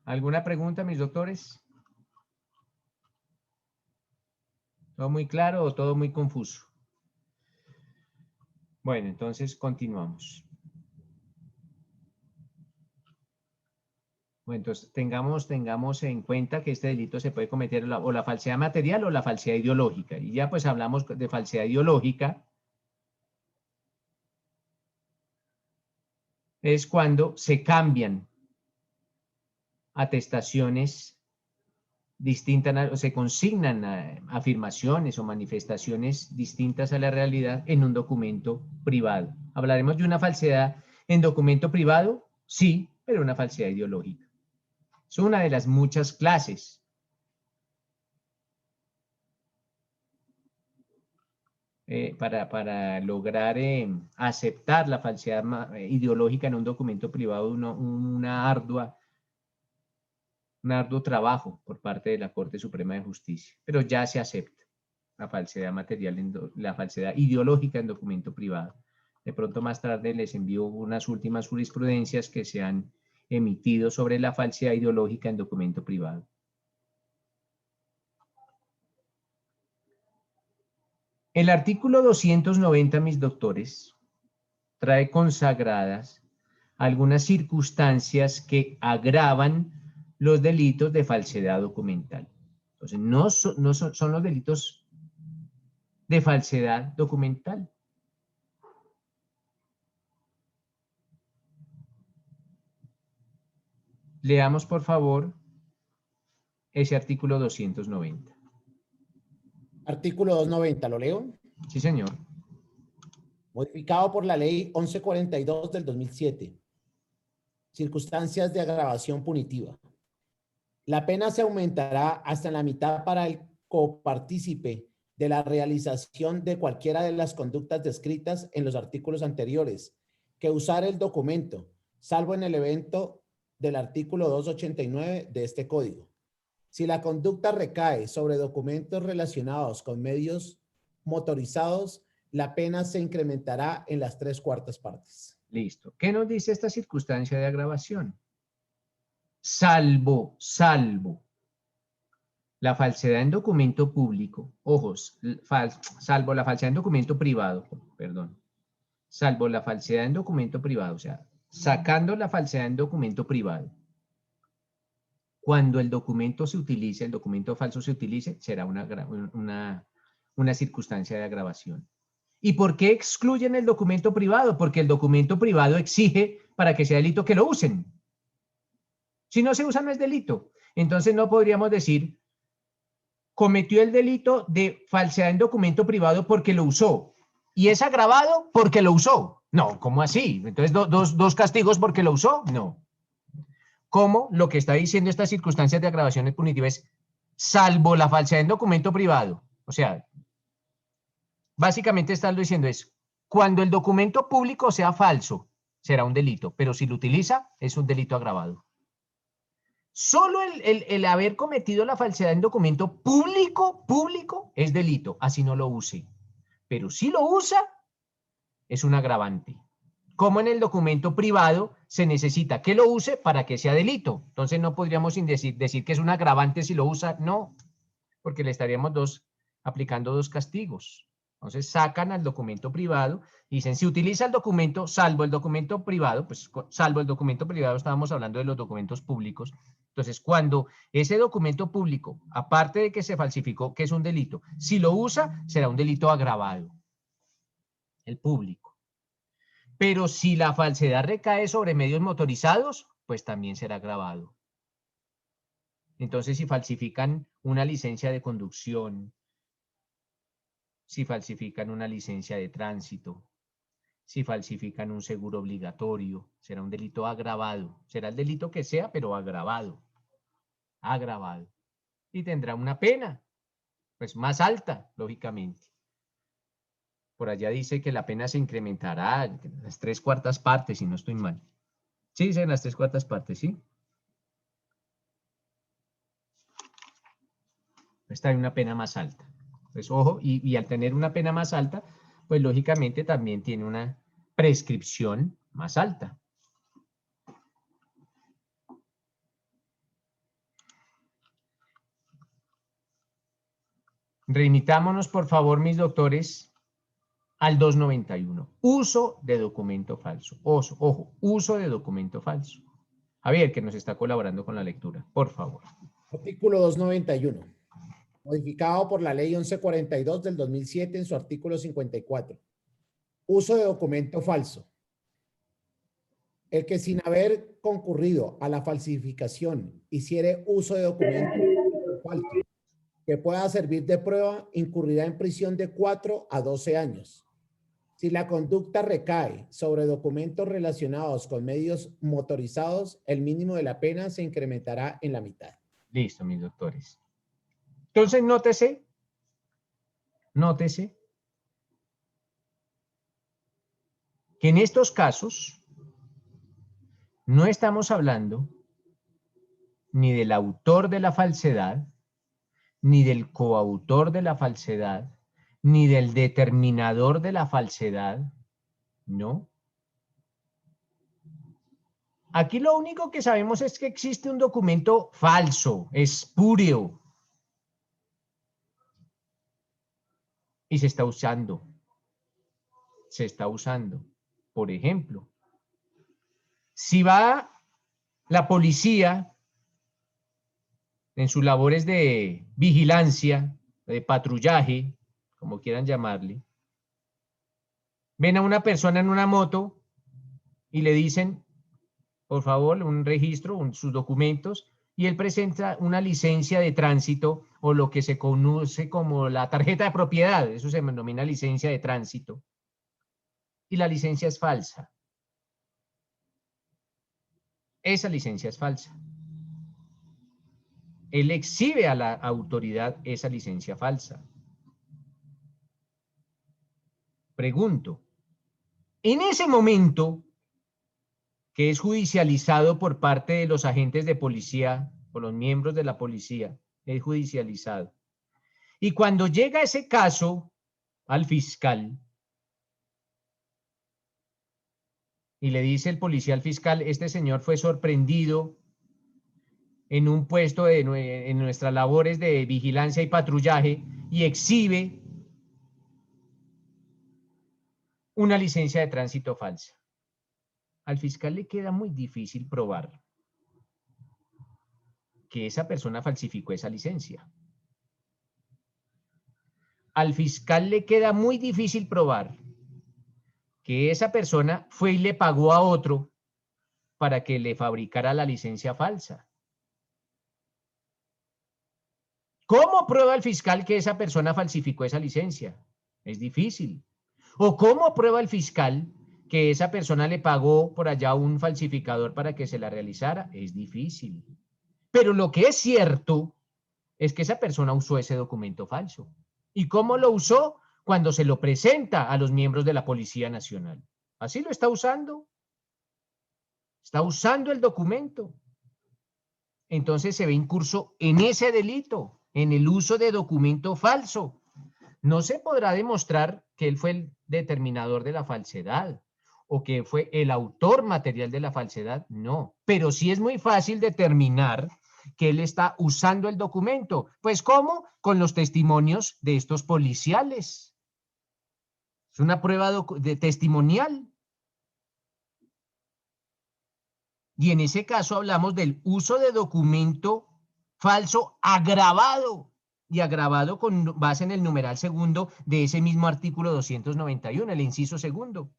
¿Alguna pregunta, mis doctores? ¿Todo muy claro o todo muy confuso? Bueno, entonces continuamos. Bueno, entonces tengamos en cuenta que este delito se puede cometer o la falsedad material o la falsedad ideológica. Y ya pues hablamos de falsedad ideológica. Es cuando se cambian atestaciones distintas o se consignan afirmaciones o manifestaciones distintas a la realidad en un documento privado. ¿Hablaremos de una falsedad en documento privado? Sí, pero una falsedad ideológica. Es una de las muchas clases. Para lograr aceptar la falsedad ideológica en un documento privado, un arduo trabajo por parte de la Corte Suprema de Justicia, pero ya se acepta la falsedad material, la falsedad ideológica en documento privado. De pronto más tarde les envío unas últimas jurisprudencias que se han emitido sobre la falsedad ideológica en documento privado. El artículo 290, mis doctores, trae consagradas algunas circunstancias que agravan los delitos de falsedad documental. Entonces, son los delitos de falsedad documental. Leamos, por favor, ese artículo 290. Artículo 290, ¿lo leo? Sí, señor. Modificado por la ley 1142 del 2007. Circunstancias de agravación punitiva. La pena se aumentará hasta la mitad para el copartícipe de la realización de cualquiera de las conductas descritas en los artículos anteriores, que usar el documento, salvo en el evento del artículo 289 de este código. Si la conducta recae sobre documentos relacionados con medios motorizados, la pena se incrementará en las 3/4 partes. Listo. ¿Qué nos dice esta circunstancia de agravación? Salvo la falsedad en documento público, ojos, salvo la falsedad en documento privado, perdón, salvo la falsedad en documento privado, o sea, sacando la falsedad en documento privado, cuando el documento se utilice, el documento falso se utilice, será una circunstancia de agravación. ¿Y por qué excluyen el documento privado? Porque el documento privado exige para que sea delito que lo usen. Si no se usa, no es delito. Entonces no podríamos decir, cometió el delito de falsedad en documento privado porque lo usó. Y es agravado porque lo usó. No, ¿cómo así? Entonces, dos castigos porque lo usó. No. ¿Cómo? Lo que está diciendo estas circunstancias de agravación punitiva es salvo la falsedad en documento privado. O sea, básicamente estás diciendo es, cuando el documento público sea falso, será un delito, pero si lo utiliza, es un delito agravado. Solo el haber cometido la falsedad en documento público es delito, así no lo use. Pero si lo usa, es un agravante. Como en el documento privado se necesita que lo use para que sea delito. Entonces no podríamos decir que es un agravante si lo usa, no, porque le estaríamos aplicando dos castigos. Entonces sacan al documento privado y dicen, si utiliza el documento, salvo el documento privado, pues salvo el documento privado, estábamos hablando de los documentos públicos. Entonces, cuando ese documento público, aparte de que se falsificó, que es un delito, si lo usa, será un delito agravado. El público. Pero si la falsedad recae sobre medios motorizados, pues también será agravado. Entonces, si falsifican una licencia de conducción, si falsifican una licencia de tránsito, si falsifican un seguro obligatorio, será un delito agravado. Será el delito que sea, pero agravado. Agravado. Y tendrá una pena, pues más alta, lógicamente. Por allá dice que la pena se incrementará en las 3/4 partes, si no estoy mal. Sí, dice en las 3/4 partes, ¿sí? Esta hay una pena más alta. Pues ojo, y al tener una pena más alta, pues lógicamente también tiene una prescripción más alta. Remitámonos, por favor, mis doctores, al 291. Uso de documento falso. Ojo, uso de documento falso. Javier, que nos está colaborando con la lectura, por favor. Artículo 291. Modificado por la ley 1142 del 2007 en su artículo 54. Uso de documento falso. El que sin haber concurrido a la falsificación hiciere uso de documento falso que pueda servir de prueba incurrirá en prisión de 4 a 12 años. Si la conducta recae sobre documentos relacionados con medios motorizados, el mínimo de la pena se incrementará en la mitad. Listo, mis doctores. Entonces, nótese que en estos casos no estamos hablando ni del autor de la falsedad, ni del coautor de la falsedad, ni del determinador de la falsedad, no. Aquí lo único que sabemos es que existe un documento falso, espurio, y se está usando. Se está usando. Por ejemplo, si va la policía en sus labores de vigilancia, de patrullaje, como quieran llamarle, ven a una persona en una moto y le dicen, por favor, un registro, sus documentos, y él presenta una licencia de tránsito o lo que se conoce como la tarjeta de propiedad, eso se denomina licencia de tránsito, y la licencia es falsa. Esa licencia es falsa. Él exhibe a la autoridad esa licencia falsa. Pregunto, en ese momento que es judicializado por parte de los agentes de policía, por los miembros de la policía, es judicializado. Y cuando llega ese caso al fiscal, y le dice el policía al fiscal, este señor fue sorprendido en un puesto en nuestras labores de vigilancia y patrullaje y exhibe una licencia de tránsito falsa. Al fiscal le queda muy difícil probar que esa persona falsificó esa licencia. Al fiscal le queda muy difícil probar que esa persona fue y le pagó a otro para que le fabricara la licencia falsa. ¿Cómo prueba el fiscal que esa persona falsificó esa licencia? Es difícil. ¿O cómo prueba el fiscal que esa persona le pagó por allá a un falsificador para que se la realizara? Es difícil. Pero lo que es cierto es que esa persona usó ese documento falso. ¿Y cómo lo usó? Cuando se lo presenta a los miembros de la Policía Nacional. Así lo está usando. Está usando el documento. Entonces se ve incurso en ese delito, en el uso de documento falso. No se podrá demostrar que él fue el determinador de la falsedad o que fue el autor material de la falsedad, no. Pero sí es muy fácil determinar que él está usando el documento. Pues, ¿cómo? Con los testimonios de estos policiales. Es una prueba de testimonial. Y en ese caso hablamos del uso de documento falso agravado. Y agravado con base en el numeral segundo de ese mismo artículo 291, el inciso segundo,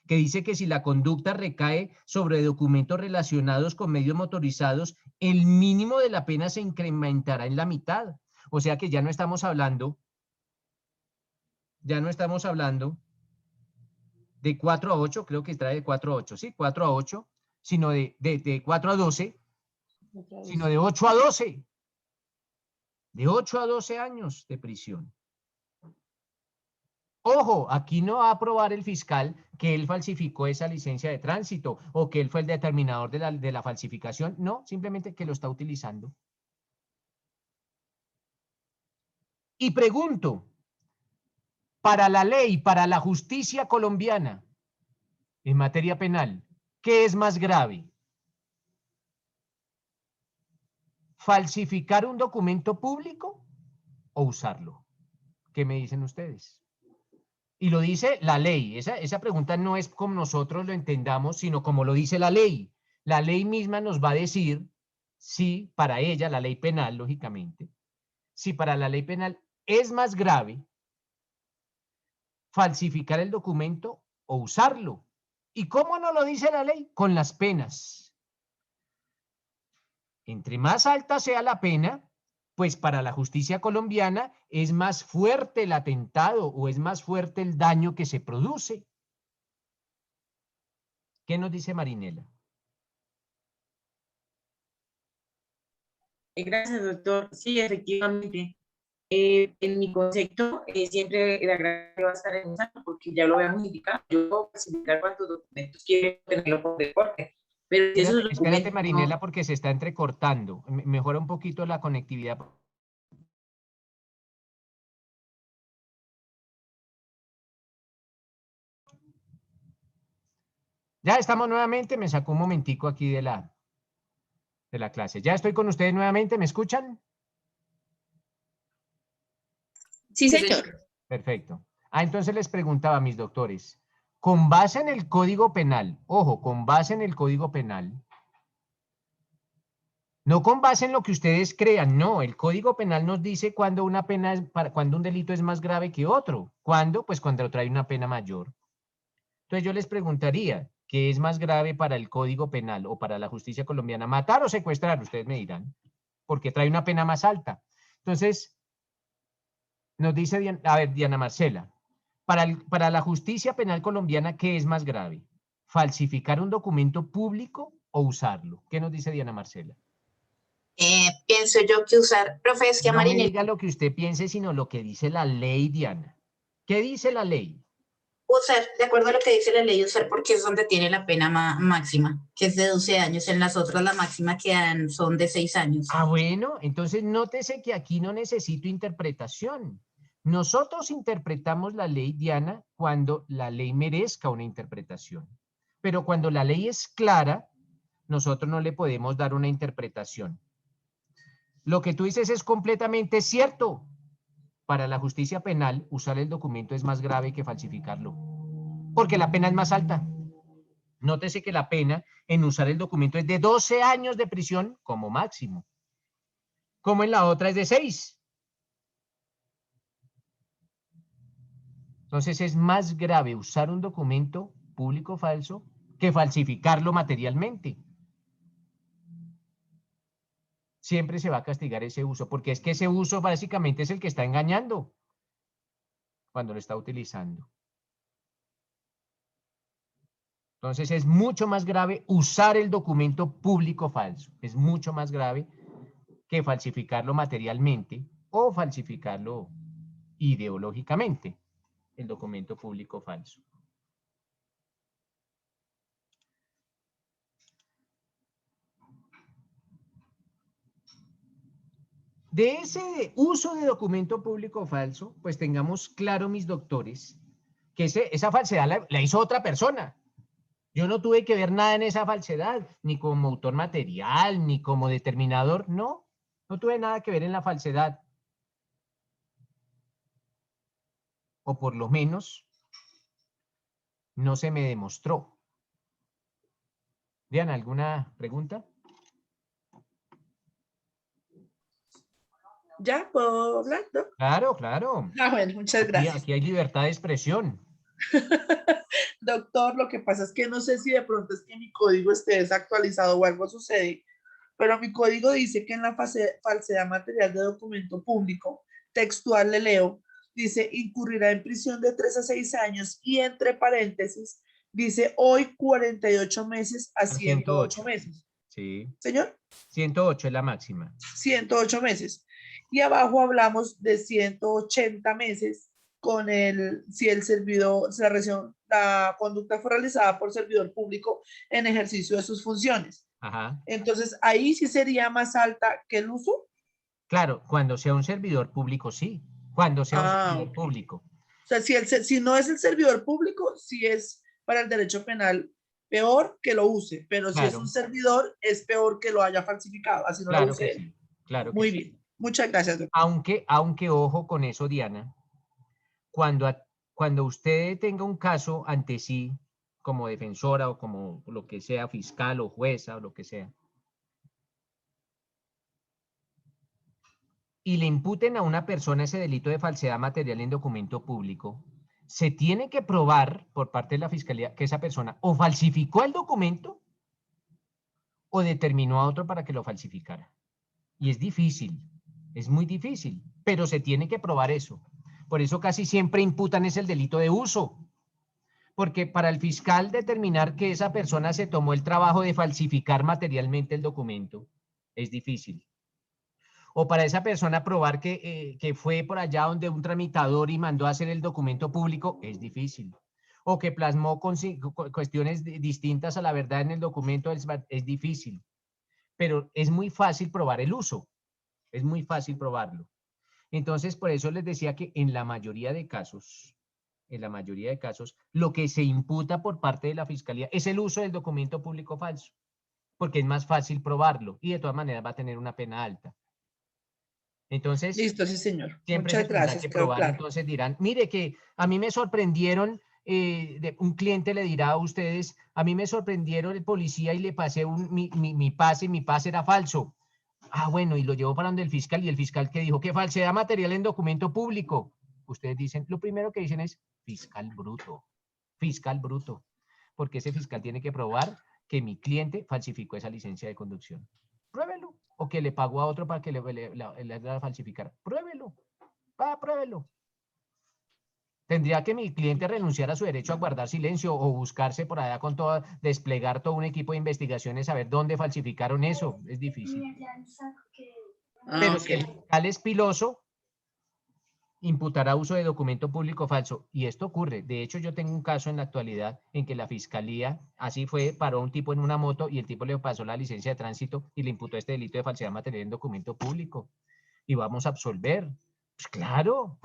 que dice que si la conducta recae sobre documentos relacionados con medios motorizados, el mínimo de la pena se incrementará en la mitad. O sea que ya no estamos hablando de 4 a 8, creo que trae de 4 a 8, sí, 4 a 8, sino de 4 a 12, sino de 8 a 12. De 8 a 12 años de prisión. Ojo, aquí no va a probar el fiscal que él falsificó esa licencia de tránsito o que él fue el determinador de la falsificación. No, simplemente que lo está utilizando. Y pregunto, para la ley, para la justicia colombiana, en materia penal, ¿qué es más grave? ¿Falsificar un documento público o usarlo? ¿Qué me dicen ustedes? Y lo dice la ley. Esa pregunta no es como nosotros lo entendamos, sino como lo dice la ley. La ley misma nos va a decir si para ella, la ley penal, lógicamente, si para la ley penal es más grave falsificar el documento o usarlo. ¿Y cómo nos lo dice la ley? Con las penas. Entre más alta sea la pena, pues para la justicia colombiana es más fuerte el atentado o es más fuerte el daño que se produce. ¿Qué nos dice Marinela? Gracias, doctor. Sí, efectivamente. En mi concepto, siempre la gracia va a estar en esa, porque ya lo habíamos indicado. Yo puedo clasificar cuántos documentos quiero tenerlo por deporte. Pero si espérate, Marinela, porque se está entrecortando. Mejora un poquito la conectividad. Ya estamos nuevamente, me sacó un momentico aquí de la clase. Ya estoy con ustedes nuevamente, ¿me escuchan? Sí, señor. Perfecto. Entonces les preguntaba a mis doctores, con base en el Código Penal, ojo, con base en el Código Penal, no con base en lo que ustedes crean, no, el Código Penal nos dice cuando una pena cuando un delito es más grave que otro. ¿Cuándo? Pues cuando trae una pena mayor. Entonces yo les preguntaría, ¿qué es más grave para el Código Penal o para la justicia colombiana? ¿Matar o secuestrar? Ustedes me dirán, porque trae una pena más alta. Entonces, nos dice, Diana Marcela, para la justicia penal colombiana, ¿qué es más grave? ¿Falsificar un documento público o usarlo? ¿Qué nos dice Diana Marcela? Pienso yo que usar, profe, es que a No me Marinela, diga lo que usted piense, sino lo que dice la ley, Diana. ¿Qué dice la ley? usar, de acuerdo a lo que dice la ley, usar porque es donde tiene la pena máxima, que es de 12 años. En las otras la máxima que dan son de 6 años. Ah, bueno, entonces nótese que aquí no necesito interpretación. Nosotros interpretamos la ley, Diana, cuando la ley merezca una interpretación. Pero cuando la ley es clara, nosotros no le podemos dar una interpretación. Lo que tú dices es completamente cierto. Para la justicia penal, usar el documento es más grave que falsificarlo, porque la pena es más alta. Nótese que la pena en usar el documento es de 12 años de prisión como máximo, como en la otra es de 6. Entonces es más grave usar un documento público falso que falsificarlo materialmente. Siempre se va a castigar ese uso, porque es que ese uso básicamente es el que está engañando cuando lo está utilizando. Entonces es mucho más grave usar el documento público falso. Es mucho más grave que falsificarlo materialmente o falsificarlo ideológicamente, el documento público falso. De ese uso de documento público falso, pues tengamos claro, mis doctores, que esa falsedad la hizo otra persona. Yo no tuve que ver nada en esa falsedad, ni como autor material, ni como determinador, no tuve nada que ver en la falsedad. O por lo menos, no se me demostró. Diana, ¿alguna pregunta? ¿Ya puedo hablar, no? Claro, claro. Ah, bueno, muchas gracias. Aquí hay libertad de expresión. Doctor, lo que pasa es que no sé si de pronto es que mi código esté desactualizado o algo sucede, pero mi código dice que en la falsedad material de documento público, textual le leo, dice incurrirá en prisión de 3 a 6 años y entre paréntesis dice hoy 48 meses a 108 meses. Sí. ¿Señor? 108 es la máxima. 108 meses. Y abajo hablamos de 180 meses con si el servidor, la conducta fue realizada por servidor público en ejercicio de sus funciones. Ajá. Entonces, ahí sí sería más alta que el uso. Claro, cuando sea un servidor público, sí. Cuando sea un servidor público. O sea, si no es el servidor público, sí es para el derecho penal peor que lo use, pero si es un servidor, es peor que lo haya falsificado. Así no lo use. Que sí. Claro que Muy sí. bien. Muchas gracias, doctor. Aunque ojo con eso, Diana, cuando usted tenga un caso ante sí, como defensora o como lo que sea, fiscal o jueza o lo que sea, y le imputen a una persona ese delito de falsedad material en documento público, se tiene que probar por parte de la fiscalía que esa persona o falsificó el documento o determinó a otro para que lo falsificara. Y es difícil, es muy difícil, pero se tiene que probar eso. Por eso casi siempre imputan es el delito de uso. Porque para el fiscal determinar que esa persona se tomó el trabajo de falsificar materialmente el documento es difícil. O para esa persona probar que fue por allá donde un tramitador y mandó a hacer el documento público es difícil. O que plasmó cuestiones distintas a la verdad en el documento es difícil. Pero es muy fácil probar el uso. Es muy fácil probarlo. Entonces, por eso les decía que en la mayoría de casos, lo que se imputa por parte de la fiscalía es el uso del documento público falso, porque es más fácil probarlo y de todas maneras va a tener una pena alta. Entonces, listo, sí, señor. Siempre Muchas gracias. que probar, claro. Entonces dirán, mire que a mí me sorprendieron, un cliente le dirá a ustedes, a mí me sorprendieron el policía y le pasé mi pase era falso. Ah, bueno, y lo llevó para donde el fiscal, y el fiscal que dijo que falsedad material en documento público. Ustedes dicen, lo primero que dicen es fiscal bruto, porque ese fiscal tiene que probar que mi cliente falsificó esa licencia de conducción. Pruébelo. O que le pagó a otro para que le haga falsificar. Pruébelo. Pruébelo. Tendría que mi cliente renunciar a su derecho a guardar silencio o buscarse por allá con todo, desplegar todo un equipo de investigaciones, saber dónde falsificaron eso. Es difícil. Pero si el fiscal es piloso, imputará uso de documento público falso. Y esto ocurre. De hecho, yo tengo un caso en la actualidad en que la fiscalía, así fue, paró a un tipo en una moto y el tipo le pasó la licencia de tránsito y le imputó este delito de falsedad material en documento público. Y vamos a absolver. Pues claro.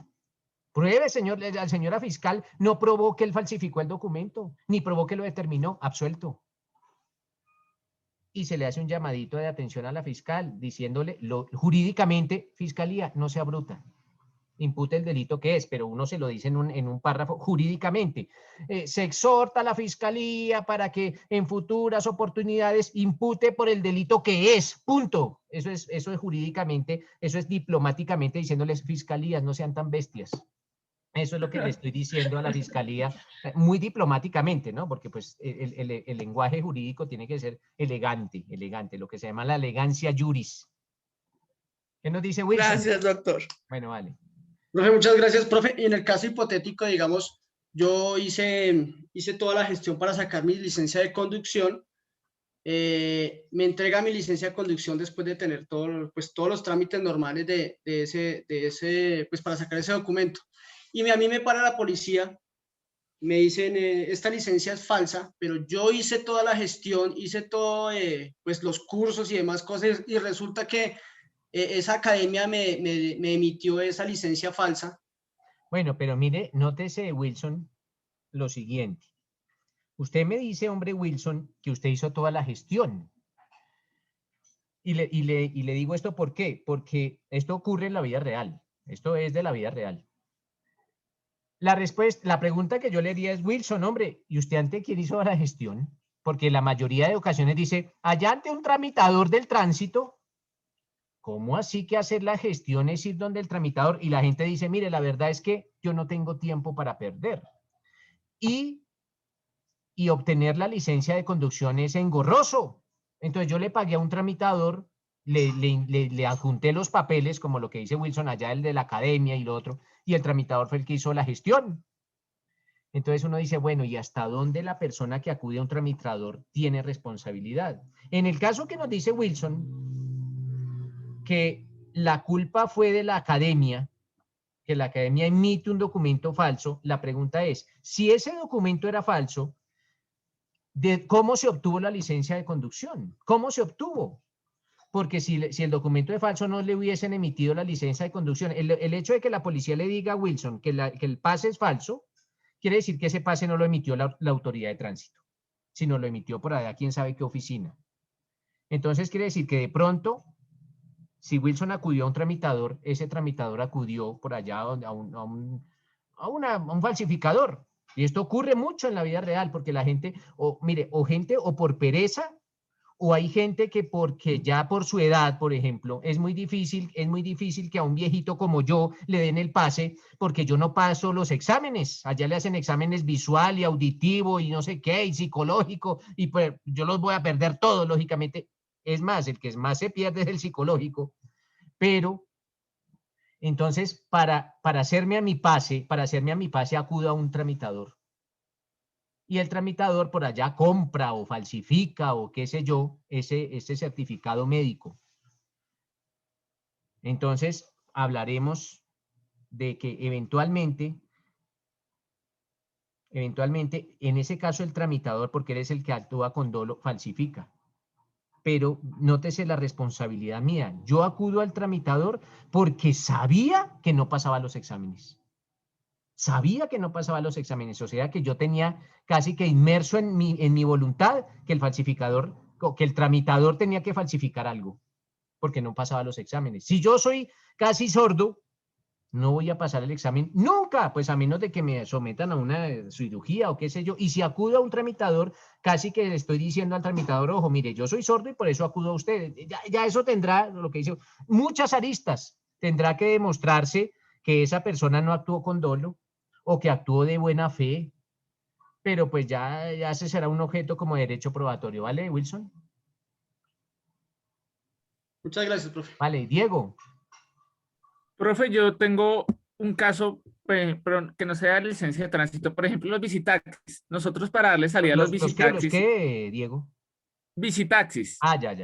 Pruebe, señor, la señora fiscal no probó que él falsificó el documento, ni probó que lo determinó, absuelto. Y se le hace un llamadito de atención a la fiscal, diciéndole, jurídicamente, fiscalía, no sea bruta, impute el delito que es, pero uno se lo dice en un párrafo jurídicamente. Se exhorta a la fiscalía para que en futuras oportunidades impute por el delito que es, punto. Eso es jurídicamente, eso es diplomáticamente diciéndoles, fiscalías, no sean tan bestias. Eso es lo que le estoy diciendo a la fiscalía, muy diplomáticamente, ¿no? Porque pues el lenguaje jurídico tiene que ser elegante, lo que se llama la elegancia juris. ¿Qué nos dice Wilson? Gracias, doctor. Bueno, vale. Profe, muchas gracias, profe. Y en el caso hipotético, digamos, yo hice toda la gestión para sacar mi licencia de conducción. Me entrega mi licencia de conducción después de tener todos los trámites normales para sacar ese documento. Y a mí me para la policía, me dicen, esta licencia es falsa, pero yo hice toda la gestión, hice todo, los cursos y demás cosas, y resulta que esa academia me emitió esa licencia falsa. Bueno, pero mire, nótese, Wilson, lo siguiente. Usted me dice, hombre, Wilson, que usted hizo toda la gestión. Y le digo esto, ¿por qué? Porque esto ocurre en la vida real. Esto es de la vida real. La pregunta que yo le haría es, Wilson, hombre, ¿y usted ante quién hizo la gestión? Porque la mayoría de ocasiones dice, allá ante un tramitador del tránsito. ¿Cómo así que hacer la gestión es ir donde el tramitador? Y la gente dice, mire, la verdad es que yo no tengo tiempo para perder. Y obtener la licencia de conducción es engorroso. Entonces yo le pagué a un tramitador, le adjunté los papeles, como lo que dice Wilson allá, el de la academia y lo otro, y el tramitador fue el que hizo la gestión. Entonces uno dice, bueno, ¿y hasta dónde la persona que acude a un tramitador tiene responsabilidad? En el caso que nos dice Wilson, que la culpa fue de la academia, que la academia emite un documento falso, la pregunta es, si ese documento era falso, ¿cómo se obtuvo la licencia de conducción? ¿Cómo se obtuvo? Porque si el documento es falso, no le hubiesen emitido la licencia de conducción. El hecho de que la policía le diga a Wilson que el pase es falso, quiere decir que ese pase no lo emitió la autoridad de tránsito, sino lo emitió por allá, quién sabe qué oficina. Entonces quiere decir que de pronto, si Wilson acudió a un tramitador, ese tramitador acudió por allá a un falsificador. Y esto ocurre mucho en la vida real, porque la gente, o por pereza, o hay gente que porque ya por su edad, por ejemplo, es muy difícil que a un viejito como yo le den el pase, porque yo no paso los exámenes. Allá le hacen exámenes visual y auditivo y no sé qué, y psicológico, y pues yo los voy a perder todos, lógicamente. Es más, el que más se pierde es el psicológico. Pero entonces, para hacerme a mi pase, acudo a un tramitador. Y el tramitador por allá compra o falsifica o qué sé yo, ese certificado médico. Entonces, hablaremos de que eventualmente, en ese caso el tramitador, porque él es el que actúa con dolo, falsifica. Pero nótese la responsabilidad mía. Yo acudo al tramitador porque sabía que no pasaba los exámenes. Sabía que no pasaba los exámenes, o sea que yo tenía casi que inmerso en mi voluntad que el tramitador tenía que falsificar algo, porque no pasaba los exámenes. Si yo soy casi sordo, no voy a pasar el examen nunca, pues a menos de que me sometan a una cirugía o qué sé yo. Y si acudo a un tramitador, casi que le estoy diciendo al tramitador, ojo, mire, yo soy sordo y por eso acudo a usted. Ya eso tendrá, lo que dice, muchas aristas. Tendrá que demostrarse que esa persona no actuó con dolo, o que actuó de buena fe, pero pues ya ese será un objeto como derecho probatorio, ¿vale, Wilson? Muchas gracias, profe. Vale, Diego. Profe, yo tengo un caso, pero que no sea licencia de tránsito. Por ejemplo, los visitaxis. Nosotros para darle salida a los ¿Los visitaxis. qué, Diego? Visitaxis. Ah, ya.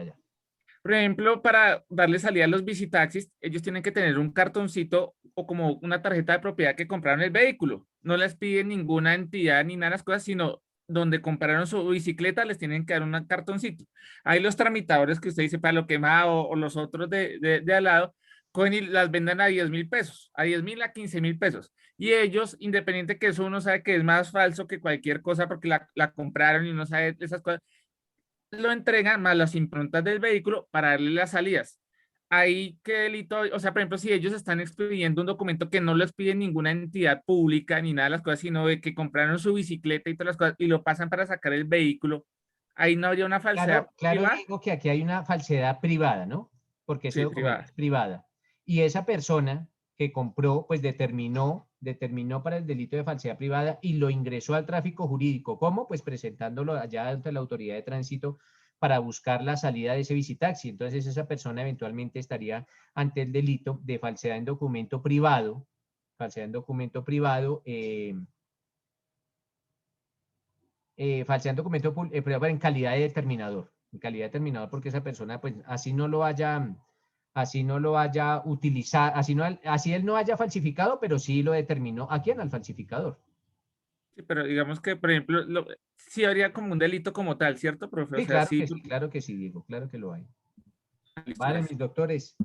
Por ejemplo, para darle salida a los visitaxis, ellos tienen que tener un cartoncito o como una tarjeta de propiedad que compraron el vehículo. No les piden ninguna entidad ni nada de las cosas, sino donde compraron su bicicleta les tienen que dar un cartoncito. Ahí los tramitadores que usted dice para lo quemado o los otros de al lado, cogen y las venden a 10.000 pesos, a 10.000 a 15.000 pesos. Y ellos, independiente que eso uno sabe que es más falso que cualquier cosa porque la compraron y uno sabe esas cosas, lo entregan más las improntas del vehículo para darle las salidas. Ahí, ¿qué delito? O sea, por ejemplo, si ellos están expidiendo un documento que no les pide ninguna entidad pública ni nada de las cosas, sino de que compraron su bicicleta y todas las cosas y lo pasan para sacar el vehículo, ahí no habría una falsedad Claro, privada. digo que aquí hay una falsedad privada, ¿no? Porque ese Sí, documento privada. es privada. Y esa persona que compró, pues determinó para el delito de falsedad privada y lo ingresó al tráfico jurídico. ¿Cómo? Pues presentándolo allá ante la autoridad de tránsito para buscar la salida de ese visitaxi. Entonces esa persona eventualmente estaría ante el delito de falsedad en documento privado, falsedad en documento privado, falsedad en documento privado en calidad de determinador, porque esa persona, pues así no lo haya utilizado, así él no haya falsificado, pero sí lo determinó. ¿A quién? Al falsificador. Sí, pero digamos que, por ejemplo, sí habría como un delito como tal, ¿cierto, profe? O Sí, sea, sí. claro que sí, Diego, claro que lo hay. Listo, Vale, gracias. mis doctores.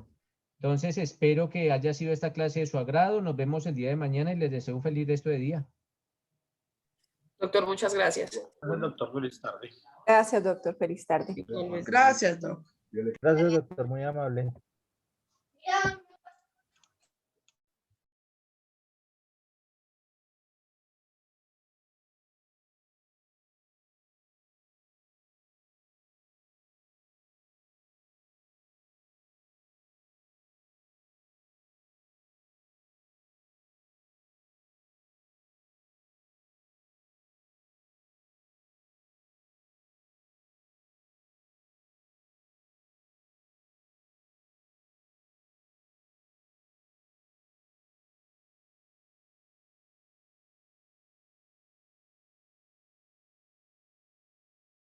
Entonces, espero que haya sido esta clase de su agrado. Nos vemos el día de mañana y les deseo un feliz resto de día. Doctor, muchas gracias. Doctor, feliz tarde. Gracias, doctor. Feliz tarde. Gracias, Doc. Gracias, doctor, muy amable.